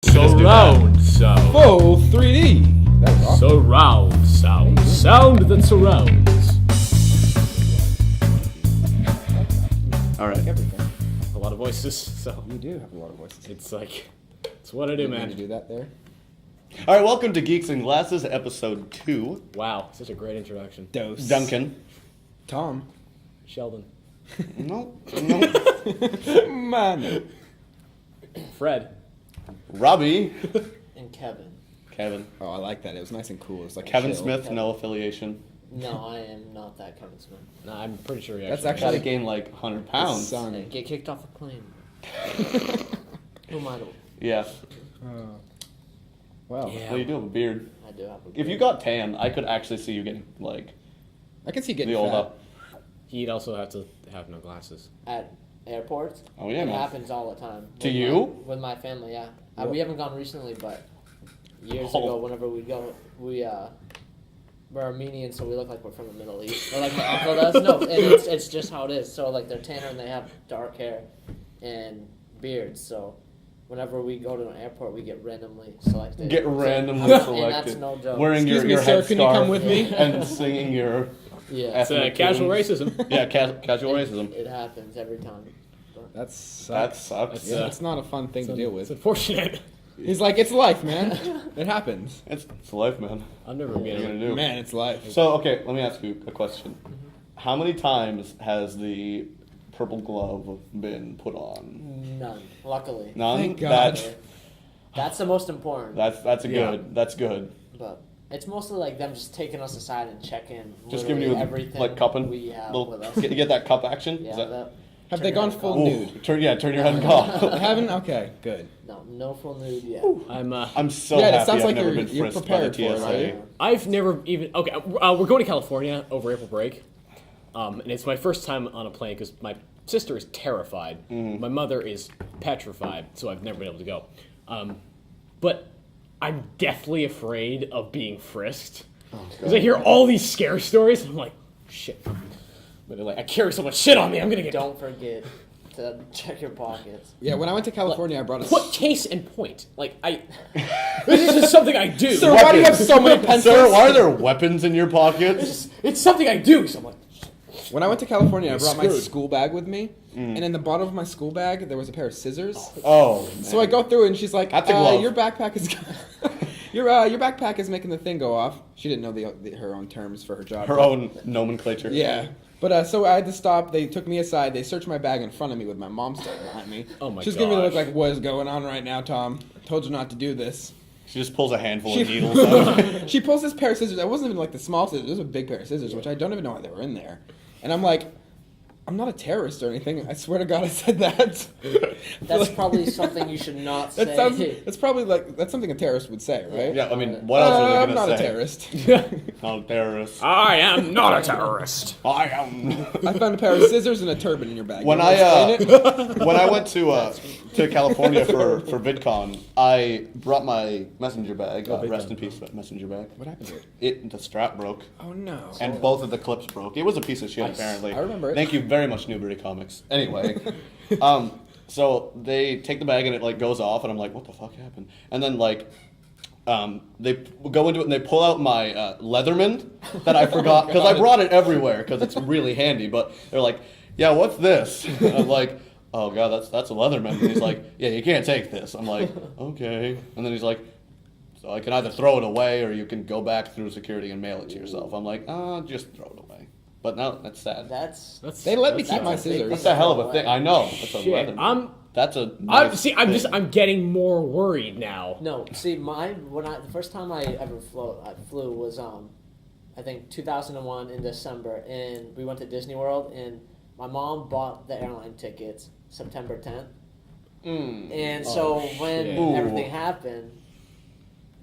Surround sound. Full 3D. That was awesome. Surround sound. Sound that surrounds. All right. Everything. A lot of voices, so You do have a lot of voices. it's what I do, You man. do that there. All right, welcome to Geeks and Glasses, episode 2. Wow, such a great introduction. Dose. Duncan. Tom. Sheldon. No. Man. Fred. Robbie. And Kevin. Kevin. Oh, I like that. It was nice and cool. It was like Kevin chill. Smith, no affiliation. No, I am not that Kevin Smith. No, I'm pretty sure he That's actually. Gotta actually gain like 100 pounds. Son. And get kicked off a plane. No matter. Yeah. Wow. Yeah. Well, you do have a beard. I do have a If you got tan, I could actually see you getting like I can see you getting the old fat. up. He'd also have to have no glasses. At airports. Oh, yeah, It man. happens all the time. To With you? With my family, yeah. Yep. We haven't gone recently, but years Oh. ago, whenever we go, we're Armenian, so we look like we're from the Middle East. Or like my uncle does. No, and it's just how it is. So like they're tanner and they have dark hair and beards. So whenever we go to an airport, we get randomly selected. Get So- randomly and that's selected. no joke. Wearing Excuse me, your sir, headscarf can you come with me? and singing your Yeah, It's ethnic casual tunes. racism. Yeah, casual racism. it happens every time. But That That sucks. sucks. Yeah, it's not a fun thing to deal It's with. unfortunate. He's like, it's life, man. It happens. It's life, man. I've never What are you been. gonna do? Man, it's life. So, okay, let me ask you a question. How many times has the purple glove been put on? none, luckily. None? Thank God. That's the most important. That's a Yeah. good. That's good. But it's mostly like them just taking us aside and checking Just giving you literally a, everything like cupping. we have Little, with us. get that cup action. Yeah, Is that, that, Have turn they your gone head full cock. nude? turn your head and I cough. haven't? Okay, good. No full nude yet. I'm so Yeah, it happy sounds I've like never you're- been you're frisked by the prepared for it, TSA. right? I've never even. Okay, we're going to California over April break, and it's my first time on a plane because my sister is terrified. My mother is petrified, so I've never been able to go. But I'm deathly afraid of being frisked because I hear all these scare stories, and I'm like, shit. But like, I carry so much shit on me, I'm gonna get. Don't forget to check your pockets. Yeah, when I went to California, I brought a... Put case in point. Like this is just something I do. Sir, why do you have so many pencils? Sir, why are there weapons in your pockets? It's something I do. So I'm like, When I went to California, I brought my Screwed. school bag with me, and in the bottom of my school bag, there was a pair of scissors. Oh, So I go through it, and she's like, That's a glove. "Your backpack is, your backpack is making the thing go off." She didn't know her own terms for her job. her own nomenclature. Yeah, but so I had to stop. They took me aside. They searched my bag in front of me with my mom standing behind me. Oh my She's giving me the look gosh. like, "What is going on right now, Tom? Told you not to do this." She just pulls a handful of She- needles out. She pulls this pair of scissors. It wasn't even like the small scissors. It was a big pair of scissors, which I don't even know why they were in there. And I'm like, I'm not a terrorist or anything. I swear to God, I said that. That's probably something you should not say. That sounds. It's probably like that's something a terrorist would say, right? Yeah, I mean, what else are they I'm going not to a say? terrorist. Not a terrorist. I am not a terrorist. I am. I found a pair of scissors and a turban in your bag. When You wanna I explain it? when I went to California for VidCon, I brought my messenger bag. Rest in peace, messenger bag. What happened to it? The strap broke, Oh no. and both of the clips broke. It was a piece of shit, apparently. I remember it. Thank you very much, Newbury Comics. Anyway, so they take the bag and it like goes off, and I'm like, what the fuck happened? And then like. They go into it and they pull out my Leatherman that I forgot because I brought it everywhere because it's really handy. But they're like, "Yeah, what's this?" And I'm like, "Oh god, that's a Leatherman." And he's like, "Yeah, you can't take this." I'm like, "Okay." And then he's like, "So I can either throw it away or you can go back through security and mail it to yourself." I'm like, just throw it away." But now that's sad. That's They let me That's keep my a big scissors. That's a hell of a thing. I know. That's a Shit, Leatherman. That's a. I'm nice I'm thing. I'm getting more worried now. no. See, the first time I ever flew was I think 2001 in December, and we went to Disney World, and my mom bought the airline tickets September 10th, and so when shit. everything happened,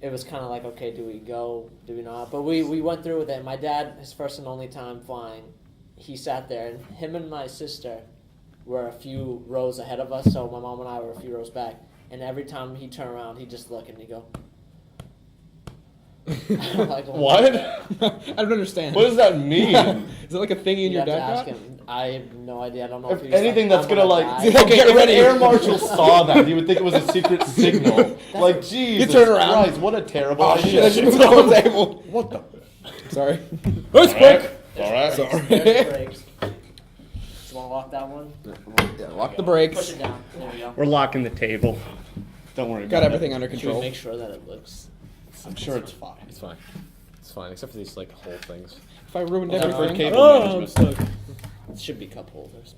it was kind of like, okay, do we go, do we not? But we went through with it. My dad, his first and only time flying, he sat there, and him and my sister were a few rows ahead of us, so my mom and I were a few rows back. And every time he'd turn around, he'd just look and he'd go. I'm like, What? I don't understand. What does that mean? Is it like a thingy in You your have to dad ask got? him. I have no idea. I don't know If if he's anything, like, that's I'm gonna die. like. Okay, if an air marshal saw that, he would think it was a secret signal. Like, Jesus turn around. Christ, what a terrible Oh idea. shit! I just moved the whole table. What the? Sorry. Earthquake! All right. Sorry. There's brakes. You want to lock that one? Yeah, lock the Push brakes. it down. There we go. We're locking the table. Don't worry. Got about everything under Should we control. make sure that it looks... It. I'm sure it's fine. It's fine. It's fine, except for these like whole things. If I ruined Except for everything. cable I'm management. stuck. It should be cup holders.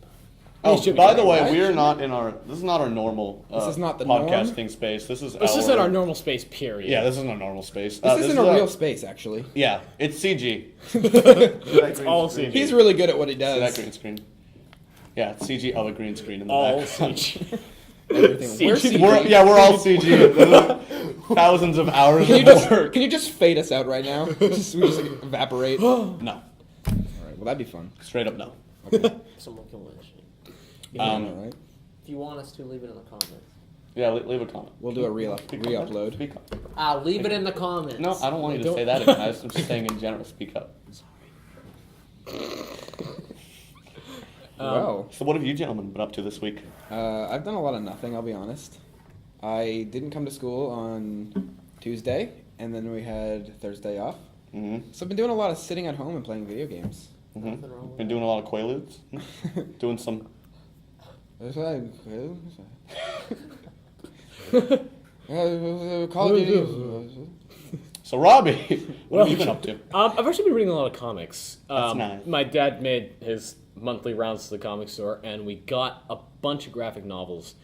Oh, It should be by the fine, way, right? we are not in our. This is not our normal. This is not the norm? podcasting space. This is. This our, isn't our normal space, period. Yeah, this isn't our normal space. This isn't is a real space, actually. Yeah, it's CG. It's all CG. He's really good at what he See that does. green screen? Yeah, it's CG of a green screen in the all back. CG. Everything. We're CG. CG. We're all CG. Thousands of hours Can you of just work. can you just fade us out right now? We just like, evaporate. All No, right. Well, that'd be fun. straight up no. Someone can win. All right. If you want us to, leave it in the comments. Yeah, leave a comment. We'll do a re-upload. Speak up. Leave it in the comments. No, I don't want you to Don't- say that again. I'm just saying in general. Speak up. Well, So, what have you gentlemen been up to this week? I've done a lot of nothing. I'll be honest. I didn't come to school on Tuesday, and then we had Thursday off. Mm-hmm. So I've been doing a lot of sitting at home and playing video games. Nothing wrong with Been doing a lot of Quaaludes. Doing some. Call of Duty. So, Robbie, what have you been up to? I've actually been reading a lot of comics. nice. My dad made his monthly rounds to the comic store, and we got a bunch of graphic novels,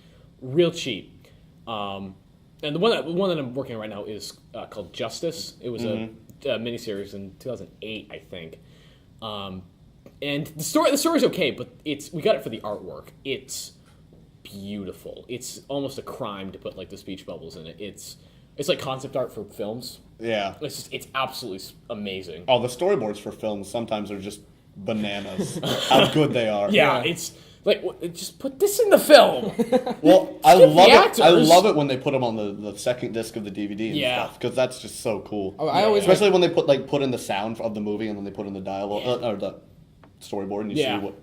real cheap. And the one that I'm working on right now is called Justice. It was a miniseries in 2008, I think. And the story's okay, but we got it for the artwork. It's beautiful. It's almost a crime to put like the speech bubbles in it. It's like concept art for films. Yeah. It's absolutely amazing. Oh, the storyboards for films sometimes are just bananas. How good they are. Yeah, it's like just put this in the film. Well, I Skip the love it. I actors. love it when they put them on the second disc of the DVD and Yeah. stuff because that's just so cool. Oh, I always Especially when they put in the sound of the movie and then they put in the dialogue or the storyboard and you Yeah. see what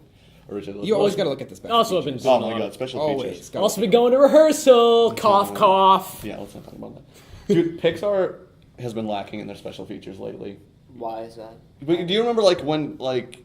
originally. You always got to look at the special. Also, I've been features. doing Oh a my lot god, of- special Always. features. Gotta- Also been going to rehearsal. Cough, cough. Yeah, let's not talk about that. Dude, Pixar has been lacking in their special features lately. Why is that? But do you remember like when like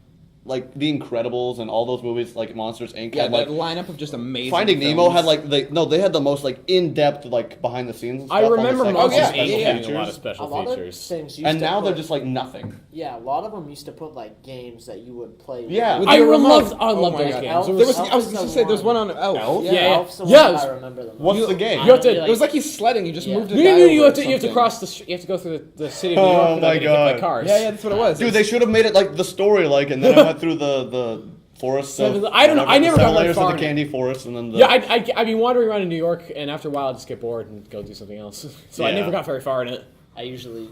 The Incredibles and all those movies like Monsters Inc. Yeah, had that like lineup of just amazing. Finding films. Nemo had like they had the most like in-depth like behind the scenes. I stuff on the remember second Monsters yeah, Inc. yeah, having a lot of features. special a lot features. of things used And to now put, they're just like nothing. Yeah, a lot of them used to put like games that you would play. Yeah. With I your remote. love Oh my those God. games. Elf- There There was- was, I was Elf just is gonna say, there's the one one. on Elf. Elf? Yeah. Yeah, Elf's the Yes. one I remember them. What's the game? You have to- It was like he's sledding. You just Yeah. moved the No, guy no, no, you over have to or you have to something. cross the you have to go through the city of New Oh York without my getting hit by God. cars. Yeah, that's what it was. Dude, they should have made it like the story, like, and then I went through the forest. Seven- Of, I don't know, I whatever, never the got seven that layers far of in the it. candy forest, and then the Yeah, I'd be wandering around in New York, and after a while, I'd just get bored and go do something else. So I Yeah. never got very far in it. I usually,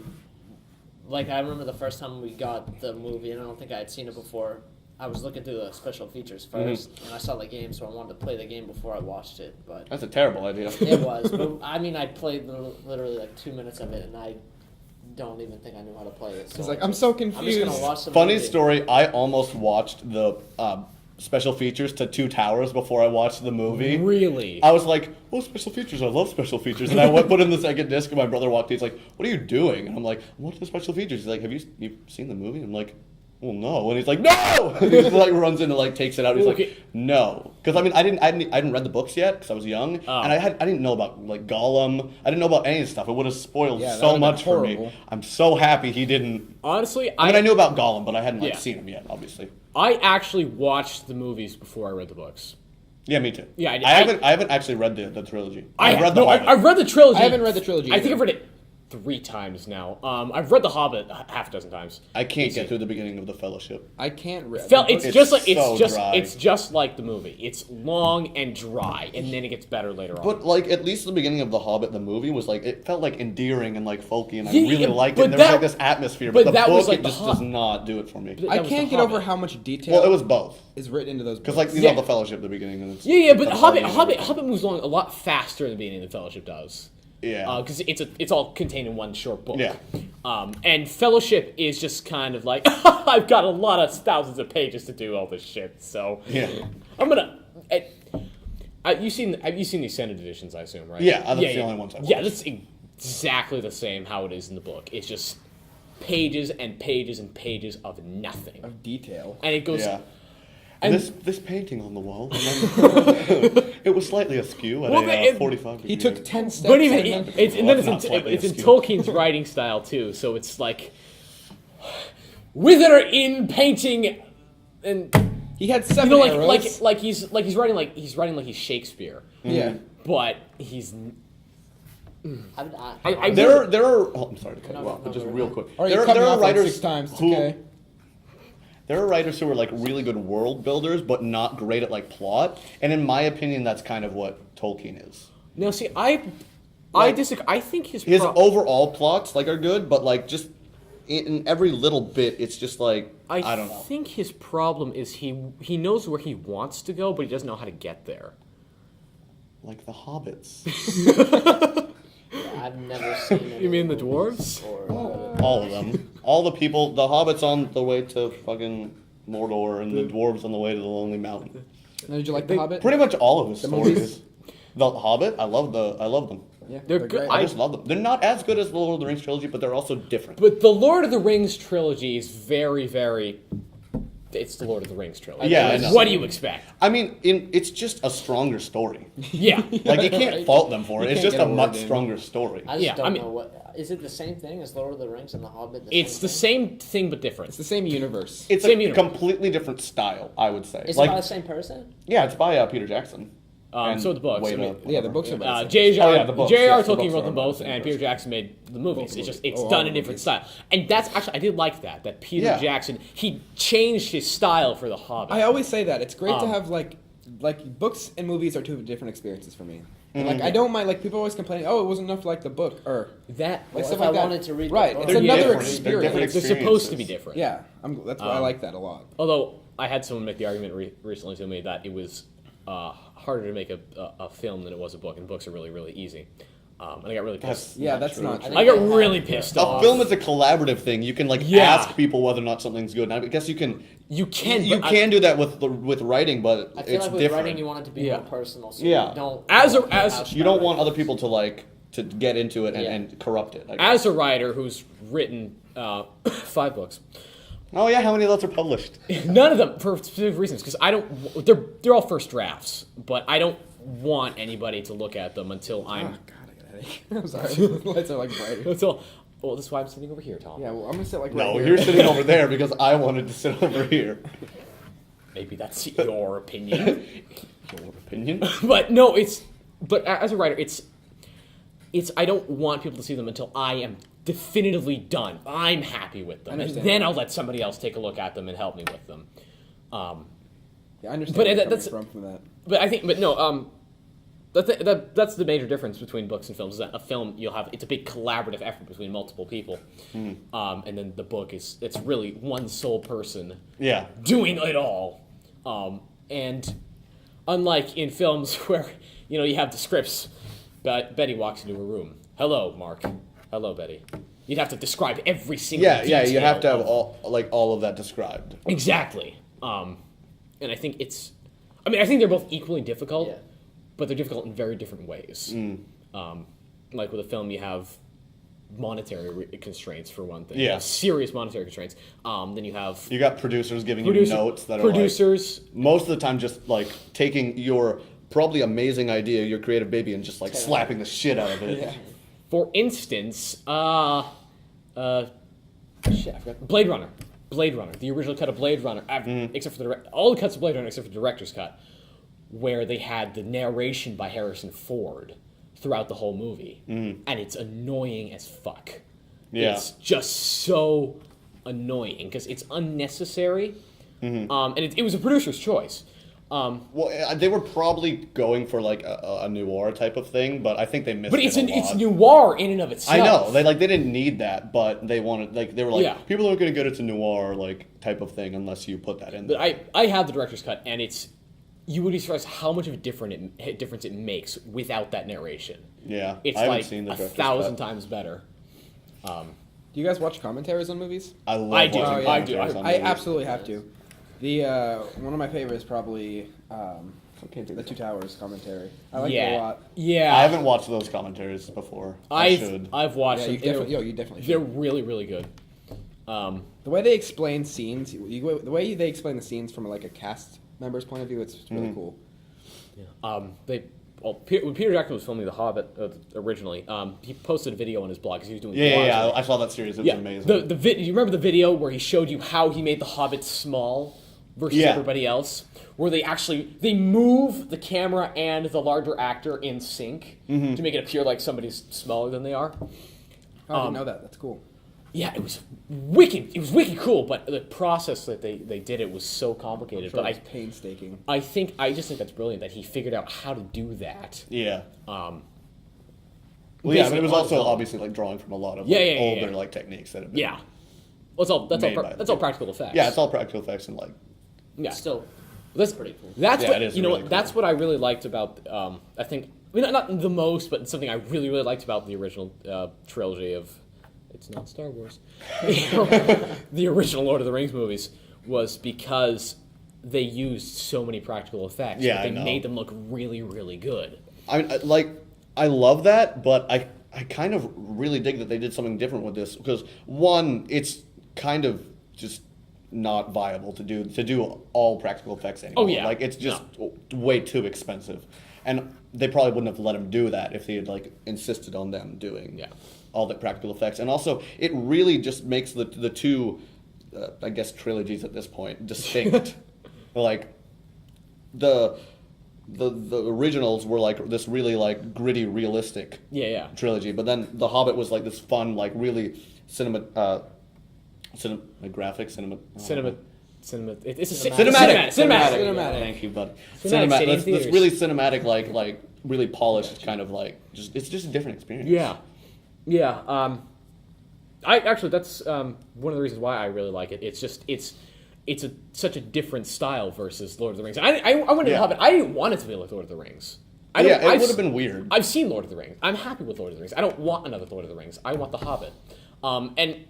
like, I remember the first time we got the movie, and I don't think I had seen it before. I was looking through the special features 1st and I saw the game, so I wanted to play the game before I watched it. But That's a terrible idea. it was. But I mean, I played literally like 2 minutes of it, and I don't even think I knew how to play it. So He's like, I'm so I'm just confused. gonna watch the Funny movie. story. I almost watched the special features to Two Towers before I watched the movie. Really? I was like, oh, special features. I love special features. And I went put in the second disc, and my brother walked in. He's like, what are you doing? And I'm like, I'm watching the special features. He's like, have you seen the movie? I'm like, well, no. And he's like, no! And he just like runs in and like takes it out. He's Okay. like, no. Because I mean, I hadn't read the books yet because I was young, Oh. and I didn't know about like Gollum. I didn't know about any of this stuff. It would have spoiled Yeah, that so would've been much for horrible. me. I'm so happy he didn't. Honestly, I mean, I knew about Gollum, but I hadn't like Yeah. seen him yet, obviously. I actually watched the movies before I read the books. Yeah, me too. Yeah, I haven't actually read the trilogy. I've read the no, Hobbit. I've read the trilogy. I haven't read the trilogy I think either. I've read it 3 times now. I've read the Hobbit half a dozen times. I can't Easy. get through the beginning of the Fellowship. I can't read. It's It's just like so dry. it's just like the movie. It's long and dry, and then it gets better later on. But like at least the beginning of the Hobbit, the movie was like it felt like endearing and like folky, and I Yeah, really yeah, liked it. but And there was that- like this atmosphere, but but the that book was like it the just Hobbit. does not do it for me. I That was can't the get over Hobbit. how much detail Well, it was both is written into those because books. like you know Yeah. the Fellowship at the beginning, and it's yeah, but that's Hobbit all you know. Hobbit moves along a lot faster in the beginning than Fellowship does. Yeah. Because it's all contained in one short book. Yeah. And Fellowship is just kind of like, I've got a lot of thousands of pages to do all this shit, so Yeah. I'm gonna. You've seen the extended editions, I assume, right? Yeah, that's the only ones I've Yeah, watched. that's exactly the same how it is in the book. It's just pages and pages and pages of nothing, Of detail. and it goes. Yeah. And- This painting on the wall, it was slightly askew at Well, 45 degrees. He took 10 steps. But even and then- it's and Well, then that's not slightly it's in askew. Tolkien's writing style too, so it's like wither in painting, and he had you 7 know, arrows. like he's writing like he's Shakespeare, Yeah. but he's. I There are. Oh, I'm sorry to cut you No, off, no, but just no, real no. quick. Or you There cut me are off like writers 6 times. It's who okay. there are writers who are like really good world builders, but not great at like plot. And in my opinion, that's kind of what Tolkien is. No, see, I Like, disagree. I think his Overall plots like are good, but like just in every little bit, it's just like I don't know. I think his problem is he knows where he wants to go, but he doesn't know how to get there. Like the hobbits, I've never seen any You mean the movies dwarves? or, all of them, all the people, the hobbits on the way to fucking Mordor, and the dwarves on the way to the Lonely Mountain. Now, did you like The Hobbit? Pretty much all of his The stories. movies? The Hobbit, I love them. Yeah, They're good. great. I just love them. They're not as good as the Lord of the Rings trilogy, but they're also different. But the Lord of the Rings trilogy is very, very. It's the Lord of the Rings trilogy. Yeah, I know. What do you expect? I mean, it's just a stronger story. Yeah. Like you can't Right. fault them for it. You It's can't just get a a much word in. stronger story. I just Yeah, don't I mean- know what. Is it the same thing as Lord of the Rings and The Hobbit? It's the same thing but different. It's the same universe. It's Same a universe. completely different style, I would say. Is like, it by the same person? yeah, it's by Peter Jackson. And so the books. Wade I mean, Up, Yeah, the whatever. books are by the same J.R. Oh, yeah, the books, J.R. yes, the Tolkien books wrote are them by the both, same and person. Peter Jackson made the movies. It's all done the in different movies. style, and that's actually I did like that. That Peter Yeah. Jackson he changed his style for the Hobbit. I always say that it's great to Um, have like books and movies are two different experiences for me. And, Mm-hmm. like I don't mind like people always complaining, oh, it wasn't enough like the book or that like Well, stuff if like I that. wanted to read the right, book- it's They're another different. They're experience. different they're supposed to be experiences. different. Yeah, that's why I like that a lot. Although I had someone make the argument recently to me that it was harder to make a film than it was a book, and books are really, really easy. And I got really pissed. Yeah, that's true. not true. I got really pissed A off. film is a collaborative thing. You can like Yeah. ask people whether or not something's good. And I guess you can. You can, You but can do that with writing, but I feel it's like with different. writing, you want it to be Yeah. more personal. So Yeah. You don't. As a- don't as- rehash You don't about want it. other people to get into it Yeah. and corrupt it. I guess. As a writer who's written 5 books, Oh yeah, how many of those are published? none of them for specific reasons because I don't. They're all first drafts, but I don't want anybody to look at them until I'm. Oh, God, I got a headache. I'm sorry. The lights are like brighter. Until. Well, that's why I'm sitting over here, Tom. Yeah, well, I'm gonna sit like No, right here. you're sitting over there because I wanted to sit over here. Maybe that's your opinion. Your opinion? But no, but as a writer, it's I don't want people to see them until I am definitively done. I'm happy with them, and understand then that. I'll let somebody else take a look at them and help me with them. Yeah, I understand But where you're that's- coming from that. But I think, that's the major difference between books and films. Is that a film it's a big collaborative effort between multiple people, and then the book it's really one sole person Yeah. doing it all. And unlike in films where you have the scripts, Betty walks into a room. Hello, Mark. Hello, Betty. You'd have to describe every single Yeah, yeah. You have to detail have all of that described. exactly. And I think I think they're both equally difficult, Yeah. but they're difficult in very different ways. Like with a film, you have monetary constraints for one thing. You Yeah. have serious monetary constraints. Then you have You got producers giving you notes that are producers. like, most of the time just like taking your probably amazing idea, your creative baby, and just like slapping the shit out of it. Yeah. For instance, shit, I forgot. Blade Runner, the original cut of Blade Runner, except for all the cuts of Blade Runner except for the director's cut, where they had the narration by Harrison Ford throughout the whole movie, and it's annoying as fuck. Yeah. It's just so annoying because it's unnecessary, and it was a producer's choice. Well, they were probably going for like a noir type of thing, but I think they missed. But it a it's lot. noir in and of itself. I know they didn't need that, but they wanted they were like Yeah. people aren't going to get it's a noir like type of thing unless you put that in there. But I have the director's cut, and you would be surprised how much of a difference it makes without that narration. Yeah, It's I haven't like seen the a director's 1,000 cut. times better. Do you guys watch commentaries on movies? I love I do. watching I do. commentaries on I movies. absolutely have to. The one of my favorites is probably the Two Towers commentary. I like it a lot. Yeah. I haven't watched those commentaries before. I should. I've watched Yeah, them. you definitely They're should. really, really good. The way they explain scenes, the way they explain the scenes from like a cast member's point of view, it's really cool. When Peter Jackson was filming The Hobbit originally, he posted a video on his blog because he was doing Yeah, blogs. I saw that series. It was amazing. You remember the video where he showed you how he made the Hobbit small versus everybody else? Where they move the camera and the larger actor in sync to make it appear like somebody's smaller than they are. Oh, I didn't know that. That's cool. Yeah, it was wicked. It was wicked cool, but the process that they did it was so complicated. Sure, But it's painstaking. I just think that's brilliant that he figured out how to do that. Yeah. Um, Well, yeah, but basically it was on also his own. obviously like drawing from a lot of older like techniques that have been. Yeah. Well, that's Made all. by the That's all people. practical effects. Yeah, it's all practical effects and like. Yeah. Still, That's pretty cool. That's Yeah, what it is you know. really What That's cool. what I really liked about. I think. I mean, not the most, but something I really, really liked about the original trilogy of. It's not Star Wars. The original Lord of the Rings movies was because they used so many practical effects. Yeah, but they I know. made them look really, really good. I mean, I love that, but I kind of really dig that they did something different with this because one, it's kind of just not viable to do all practical effects anymore. Oh, yeah. Like it's just way too expensive, and they probably wouldn't have let him do that if he had like insisted on them doing all the practical effects. And also, it really just makes the two, I guess, trilogies at this point distinct. Like the originals were like this really like gritty, realistic trilogy, but then The Hobbit was like this fun, like really cinematic. It's a Cinematic. Cinematic. Thank you, bud. Cinematic Cinematic. City That's theaters. really cinematic, like really polished, kind of like it's just a different experience. Yeah. I actually that's one of the reasons why I really like it. It's just such a different style versus Lord of the Rings. I went to The Hobbit. I didn't want it to be like Lord of the Rings. It would have been weird. I've seen Lord of the Rings. I'm happy with Lord of the Rings. I don't want another Lord of the Rings. I want The Hobbit. And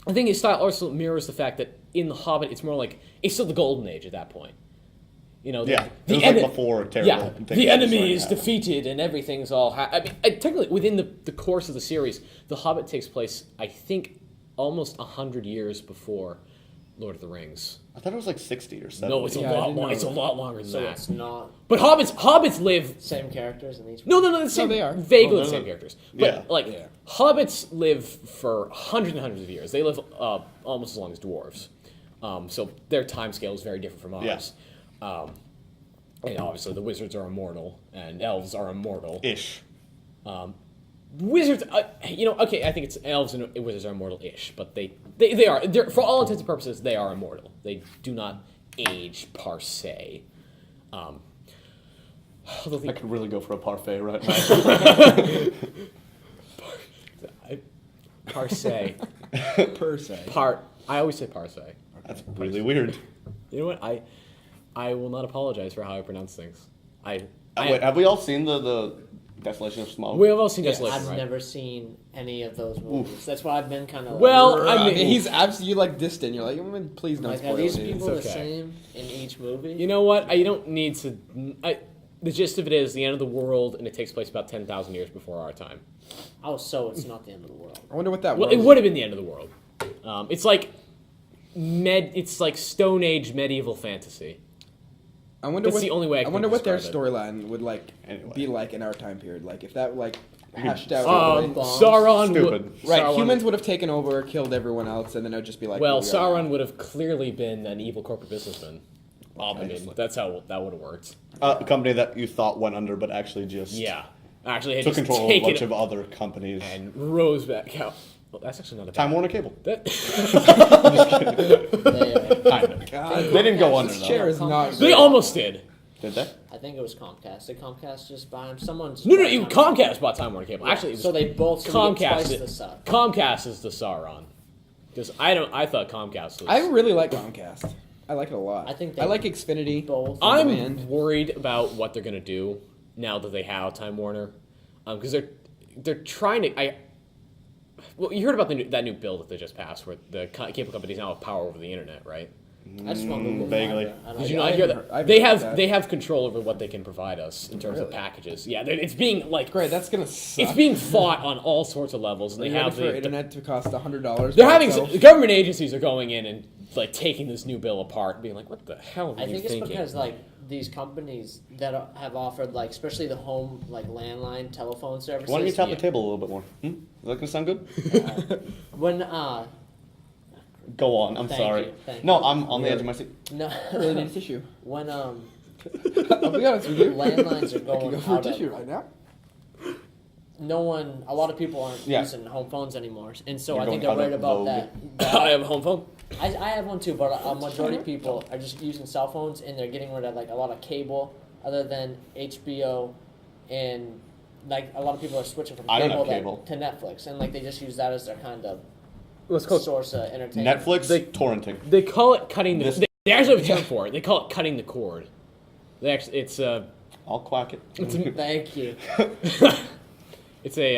I think his style also mirrors the fact that in The Hobbit, it's more like it's still the golden age at that point. You know, It was like before terrible. things the started enemy is happening. defeated and everything's all. I mean, technically, within the course of the series, The Hobbit takes place, I think, almost 100 years before Lord of the Rings. I thought it was like 60 or 70. No, it's Yeah, I a lot. didn't know It's a that. lot longer than So that. it's not But hobbits live. same characters in each. No, the same. they are. Vaguely Oh, the no, same no. characters. But Yeah. hobbits live for hundreds and hundreds of years. They live almost as long as dwarves. So their time scale is very different from ours. And obviously the wizards are immortal and elves are immortal. Ish. Wizards, okay, I think it's elves and wizards are immortal-ish, but they are, for all intents and purposes, they are immortal. They do not age per se. Although I could really go for a parfait right now. per se. Per se. I always say par se. That's really weird. You know what? I will not apologize for how I pronounce things. Wait, have we all seen the Desolation of Smaug? We have all seen Yeah, Desolation, I've right? never seen any of those movies. That's why I've been kind of. Well, I mean, he's absolutely like distant. You're like, please don't like, spoil are these it. people It's the okay. same in each movie? You know what? I don't need to. The gist of it is the end of the world, and it takes place about 10,000 years before our time. Oh, so it's not the end of the world. I wonder what that Well, was. it would have been the end of the world. It's like It's like Stone Age medieval fantasy. I wonder That's what the only way I can wonder what their describe storyline would Anyway. be like in our time period. Like if that like hashed out. Sauron Stupid. Right, Sauron- humans would have taken over, killed everyone else, and then it would just be like. Well, here we are. Sauron would have clearly been an evil corporate businessman. I mean, Obviously. that's how that would have worked. A company that you thought went under, but actually just Yeah, actually, had took just control of a taken bunch of other companies. and rose back out. Well, that's actually not a Time bad. Warner Cable. That, Kind of. God, They didn't go under this though. chair is not. they almost did. Did they? I think it was Comcast. Did Comcast just buy him? Someone's. No, Comcast bought Time Warner Cable. Actually, it was So they both Comcast. twice the sub. Comcast is the Sauron. Because I thought Comcast was. I really like Comcast. I like it a lot. I think they I like Xfinity. both. on I'm demand. worried about what they're gonna do now that they have Time Warner, because they're trying to. Well, you heard about that new bill that they just passed, where the cable companies now have power over the internet, right? I just want Google Vaguely. Fiber. I don't Did you know. not hear that? I've They heard have that. they have control over what they can provide us in terms of Really? packages. Yeah, it's being like Great, that's gonna suck. it's being fought on all sorts of levels, and Are they you ready have for internet to cost $100. they're by having itself? the government agencies are going in and like taking this new bill apart, and being like, "What the hell are I you think it's thinking?" because like these companies that have offered like especially the home like landline telephone services. Why don't you tap Yeah. the table a little bit more? Is that gonna sound good? When Go on. I'm Thank sorry. you, thank No, you. I'm on the edge of my seat. no I really need a tissue. when I'll be honest with you. landlines are I can going go for a out tissue of, right now. a lot of people aren't Yeah. using home phones anymore, and so You're I think going they're out worried of about vogue. that. I have a home phone. I have one too, but a majority of people are just using cell phones, and they're getting rid of like a lot of cable, other than HBO, and like a lot of people are switching from I don't cable, have cable. to Netflix, and like they just use that as their kind of What's called source of entertainment. Netflix, torrenting. They call it cutting the. This- They actually have a term for it. They call it cutting the cord. They actually, it's I'll quack it. Thank you. it's a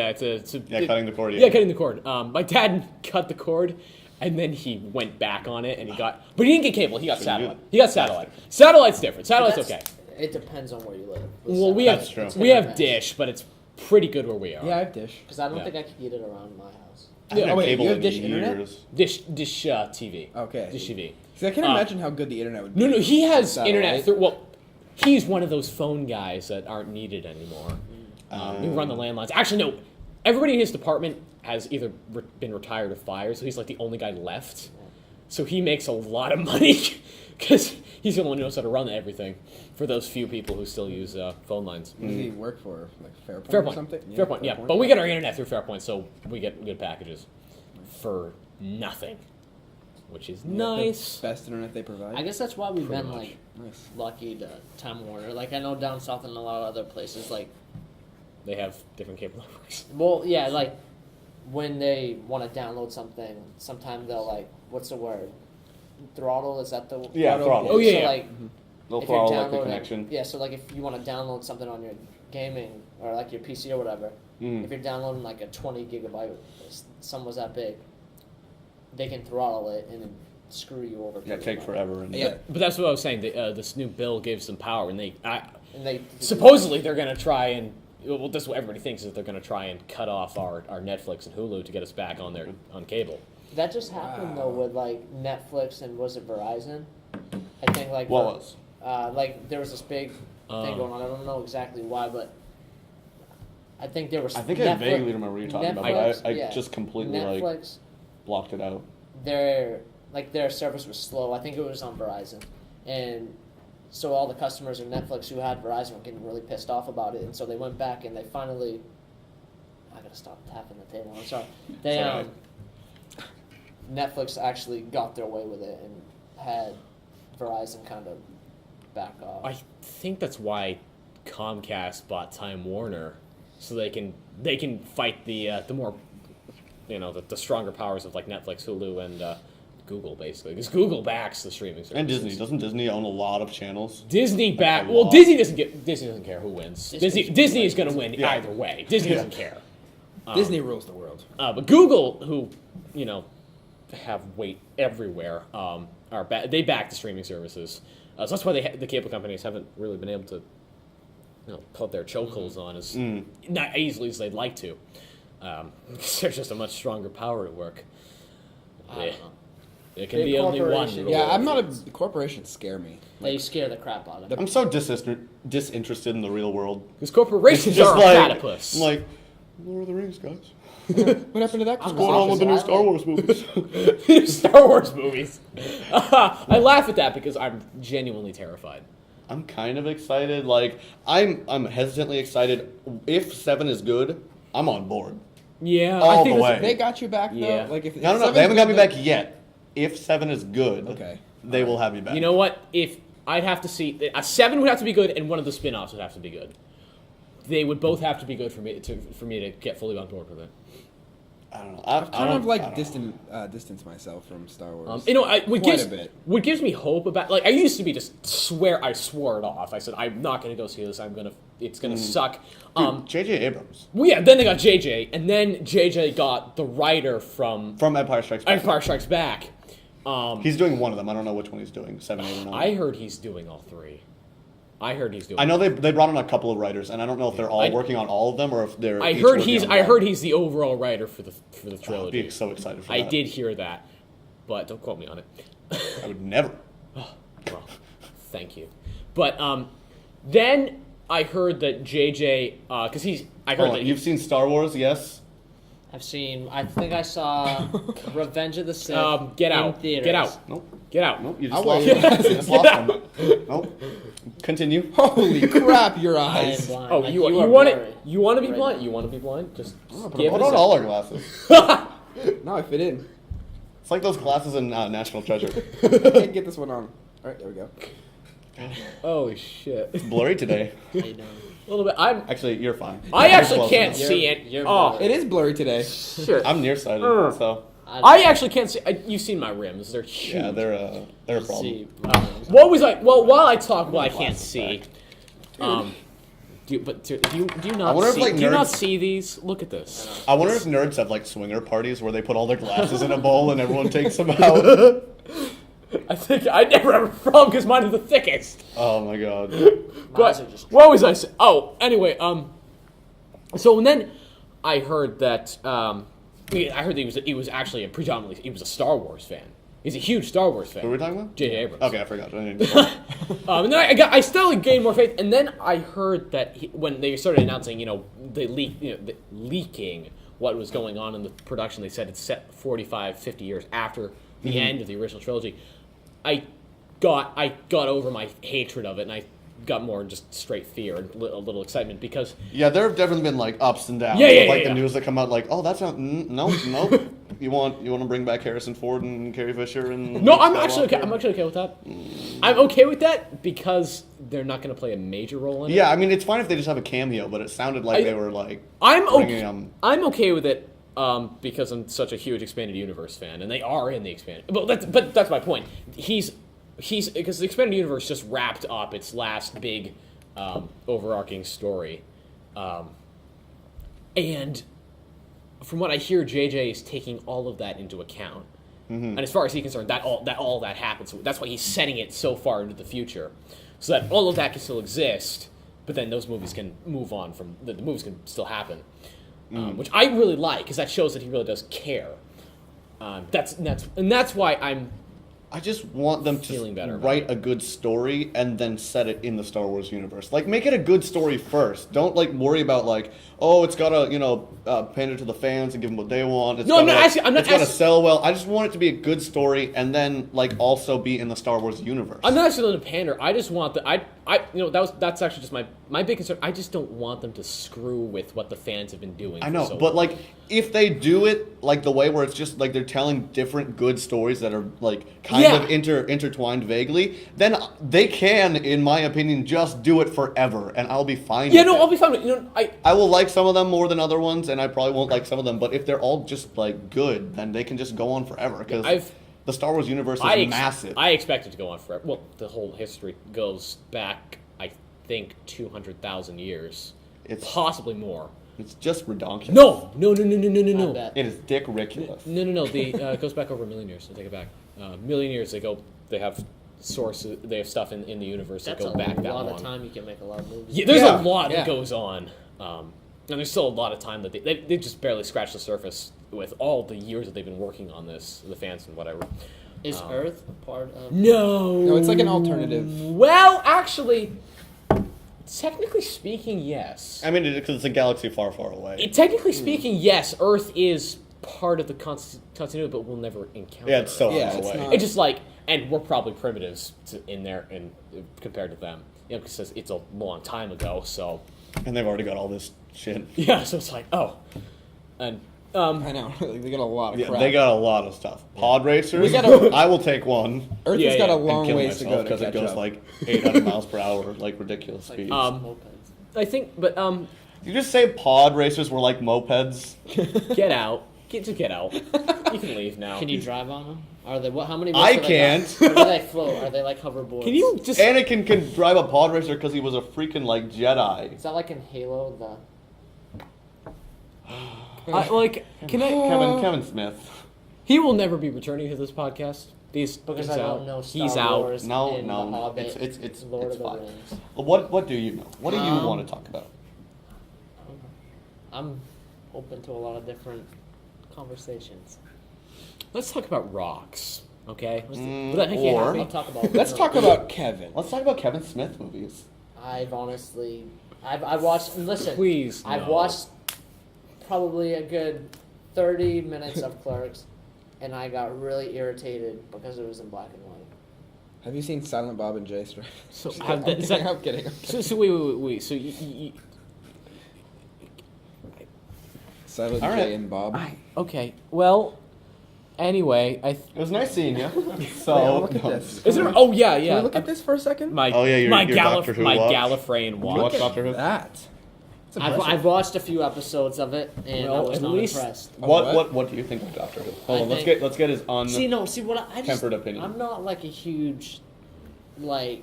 Yeah, cutting the cord. Yeah, cutting the cord. My dad cut the cord, and then he went back on it, and he got, but he didn't get cable. He got satellite. He got satellite. Satellite's different. Satellite's okay. It depends on where you live. Well, we That's have true. we have Dish, but it's pretty good where we are. Yeah, I have Dish. Because I don't Yeah. think I could get it around my house. I haven't Oh, had wait, cable you have in Dish internet? years. Dish TV. Okay. Dish TV. See, I can't Uh, imagine how good the internet would be. No, he has Satellite. internet through. Well, he's one of those phone guys that aren't needed anymore. We run the landlines. Actually, no. Everybody in his department has either been retired or fired, so he's like the only guy left. So he makes a lot of money because he's the only one who knows how to run everything for those few people who still use phone lines. What does he work for? Like Fairpoint, Fairpoint. or something? Fairpoint, yeah. But we get our internet through Fairpoint, so we get good packages for nothing, which is nice. Best internet they provide. I guess that's why we've been much. like Nice. lucky to Time Warner. Like I know down south and a lot of other places, like They have different cable networks. well, yeah, like when they want to download something, sometimes they'll like what's the word? Throttle, is that the Yeah, throttle. Oh, yeah, So yeah. like They'll if you're follow like the downloading, connection. yeah. So like if you want to download something on your gaming or like your PC or whatever, Mm. if you're downloading like a 20 gigabyte, some was that big, they can throttle it and then screw you over. Yeah, take forever. And Yeah. But that's what I was saying. This new bill gives them power, and And they supposedly they're going to try and. Well, that's what everybody thinks, is they're going to try and cut off our Netflix and Hulu to get us back on cable. That just happened though with like Netflix and was it Verizon? I think like What was? like there was this big thing going on. I don't know exactly why, but I think there was. I think I vaguely remember what you're talking about, Netflix, but I yeah. just completely like Netflix. blocked it out. Their service was slow. I think it was on Verizon, and so all the customers of Netflix who had Verizon were getting really pissed off about it, and so they went back and they finally. I gotta stop tapping the table. I'm sorry. They Sorry. Netflix actually got their way with it and had Verizon kind of back off. I think that's why Comcast bought Time Warner, so they can fight the more, the stronger powers of like Netflix, Hulu, and Google, basically, because Google backs the streaming services. And Disney. Doesn't Disney own a lot of channels? Disney back. a Well, lot. Disney doesn't care who wins. Disney's Disney is going to win Yeah. either way. Disney doesn't care. Disney rules the world. But Google, who have weight everywhere, they back the streaming services. So that's why the cable companies haven't really been able to put their chokeholds on as not easily as they'd like to. There's just a much stronger power at work. I don't know. It can Big be only one. corporation. rule. Yeah, I'm not a. Corporations scare me. They scare the crap out of me. I'm so disinterested in the real world. Because corporations Just are like, platypus. I'm like, Lord of the Rings, guys. What happened to that? I'm What's going on with the new Opposite Star island. Wars movies? Star Wars movies. I laugh at that because I'm genuinely terrified. I'm kind of excited. Like, I'm hesitantly excited. If 7 is good, I'm on board. Yeah, All I think the that's- way. They got you back though. Yeah. Like if No, if they haven't got me seven's back yet. If 7 is good, Okay. they will have me back. You know what? If I'd have to see a 7 would have to be good, and one of the spin-offs would have to be good. They would both have to be good for me to get fully on board with it. I don't know. I've kind of I like don't distance myself from Star Wars. What Quite gives a bit. what gives me hope about, like, I used to be just I swore it off. I said I'm not going to go see this. I'm going to it's gonna suck. J.J. Abrams Well, yeah, then they got JJ, and then JJ got the writer from Empire Strikes Back. Empire Strikes Back. He's doing one of them. I don't know which one he's doing. 7, 8, or 9. I heard he's doing all 3. I heard he's doing. I know they brought in a couple of writers, and I don't know if they're all working on all of them or if they're. I each heard working he's. on I one. heard he's the overall writer for the I'd trilogy. be so excited for I that. did hear that, but don't quote me on it. I would never. Well, thank you. But then I heard that JJ, because he's. I heard Hold on, that you've seen Star Wars, yes? I've seen. I think I saw Revenge of the Sith. Get in out. theaters. Get out. Nope. Get out. Nope. You I'll just lost wear your them. You just lost them. Nope. Continue. Holy crap, your I am eyes. blind. Oh, Like, you are want blurry. it? You want to be Right blind? now. You want to be blind? Just Put give it on a all our second. glasses. Now I fit in. It's like those glasses in National Treasure. I can't get this one on. Alright, there we go. Holy shit! It's blurry today. How you doing? A little bit. Actually, you're fine. I You're actually close can't enough. see it. You're Oh, blurry. It is blurry today. shit! I'm nearsighted, so I actually can't see. You've seen my rims; they're huge. yeah, they're a problem. See, What was I? Well, while I talk, I can't Glasses see. back. Do you I not wonder if, see? like, do you not nerds- see these? Look at this. I wonder if nerds have like swinger parties where they put all their glasses in a bowl and everyone takes them out. I think I never have a problem because mine are the thickest. Oh my god. But are just- what was I saying? Oh, anyway, so and then I heard that I heard that he was actually he was a Star Wars fan. He's a huge Star Wars fan. What were we talking about? J.J. Abrams. Okay, I forgot. And then I still gained more faith. And then I heard that when they started announcing, the leaking what was going on in the production, they said it's set 45, 50 years after the end of the original trilogy. I got over my hatred of it, and I got more just straight fear and a little excitement because Yeah, there have definitely been like ups and downs. Yeah, yeah, with, like yeah, the yeah. news that come out, like, oh, that's not. Nope. You want to bring back Harrison Ford and Carrie Fisher and no, Luke I'm actually okay. Skywalker? I'm actually okay with that. I'm okay with that because they're not going to play a major role in it. Yeah, I mean, it's fine if they just have a cameo, but it sounded like they were like. I'm bringing okay. I'm okay with it because I'm such a huge expanded universe fan, and they are in the expanded. But that's my point. He's because the expanded universe just wrapped up its last big overarching story, and from what I hear, JJ is taking all of that into account. And as far as he's concerned, all that happens. So that's why he's setting it so far into the future, so that all of that can still exist. But then those movies can move on from the movies can still happen, which I really like because that shows that he really does care. That's why I just want them Feeling to better about write a good story and then set it in the Star Wars universe. Like, make it a good story first. Don't like worry about like, oh, it's gotta pander to the fans and give them what they want. It's No, I'm gotta, not asking- I'm not It's gotta asking- sell well. I just want it to be a good story and then like also be in the Star Wars universe. I'm not actually going to pander. I just want that's actually just my big concern. I just don't want them to screw with what the fans have been doing. I for know, so but long. like if they do it like the way where it's just like they're telling different good stories that are like kind of intertwined vaguely, then they can, in my opinion, just do it forever, and I'll be fine. Yeah, with no, it. I'll be fine with it. I will like some of them more than other ones, and I probably won't like some of them. But if they're all just like good, then they can just go on forever because the Star Wars universe is massive. I expect it to go on forever. Well, the whole history goes back, I think, 200,000 years. It's- possibly more. It's just redonkulous. No. I bet. It is dick ridiculous. No. It goes back over a million years. I take it back. Million years. They have sources. They have stuff in the universe That's that go a back that lot long. of time. You can make a lot of movies. Yeah, there's Yeah, a lot yeah. that goes on, and there's still a lot of time that they just barely scratched the surface with all the years that they've been working on this, the fans and whatever. Is Earth a part of? No, it's like an alternative. Well, actually, technically speaking, yes. I mean, because it's a galaxy far, far away. Technically speaking, yes. Earth is part of the continuity, but we'll never encounter. Yeah, it's so Yeah, far it's away. not- It's just like, and we're probably primitives in there, and compared to them, because it's a long time ago. So And they've already got all this shit. yeah, so it's like, oh, and I know. They got a lot of Yeah, crap. they got a lot of stuff. Pod racers. We gotta- I will take one. Earth Yeah, has got yeah. a And long Kill ways to go myself to because it catch goes up. like 800 miles per hour, like ridiculous Like speeds. mopeds. I think, but you just say pod racers were like mopeds? get out. Get out. You can leave now. Can you drive on them? Are they what? How many? I boats do they can't. got? Or do they float? Are they like hoverboards? Can you just? Anakin can drive a pod racer because he was a freaking like Jedi. Is that like in Halo? Can I? Kevin Smith. He will never be returning to this podcast. Because I don't know Star He's out. Wars No, and no, The Hobbit, it's Lord of the fine. Rings. What do you know? What do you want to talk about? I'm open to a lot of different conversations. Let's talk about rocks. Okay. Will Mm, that make you or- happy? I'll talk about. Let's talk about Kevin. Let's talk about Kevin Smith movies. I've honestly, I've watched. Listen, Please, I've no. watched probably a good 30 minutes of Clerks, and I got really irritated because it was in black and white. Have you seen Silent Bob and Jay Stray? So I'm have that, is that, I'm kidding. so wait. So you Silent All right. Jay and Bob. okay? Well, anyway, It was nice seeing you. So Wait, look at this. is there? Oh yeah, Can yeah. we look at this for a second? My Oh, yeah, your Doctor Who my watch? Gallifreyan you watch watch. Doctor Who? That. It's I've impressive. watched a few episodes of it, and Well, I was at not least- impressed. What do you think of Doctor Who? Hold on, think- let's get his See what I just tempered opinion. I'm not like a huge like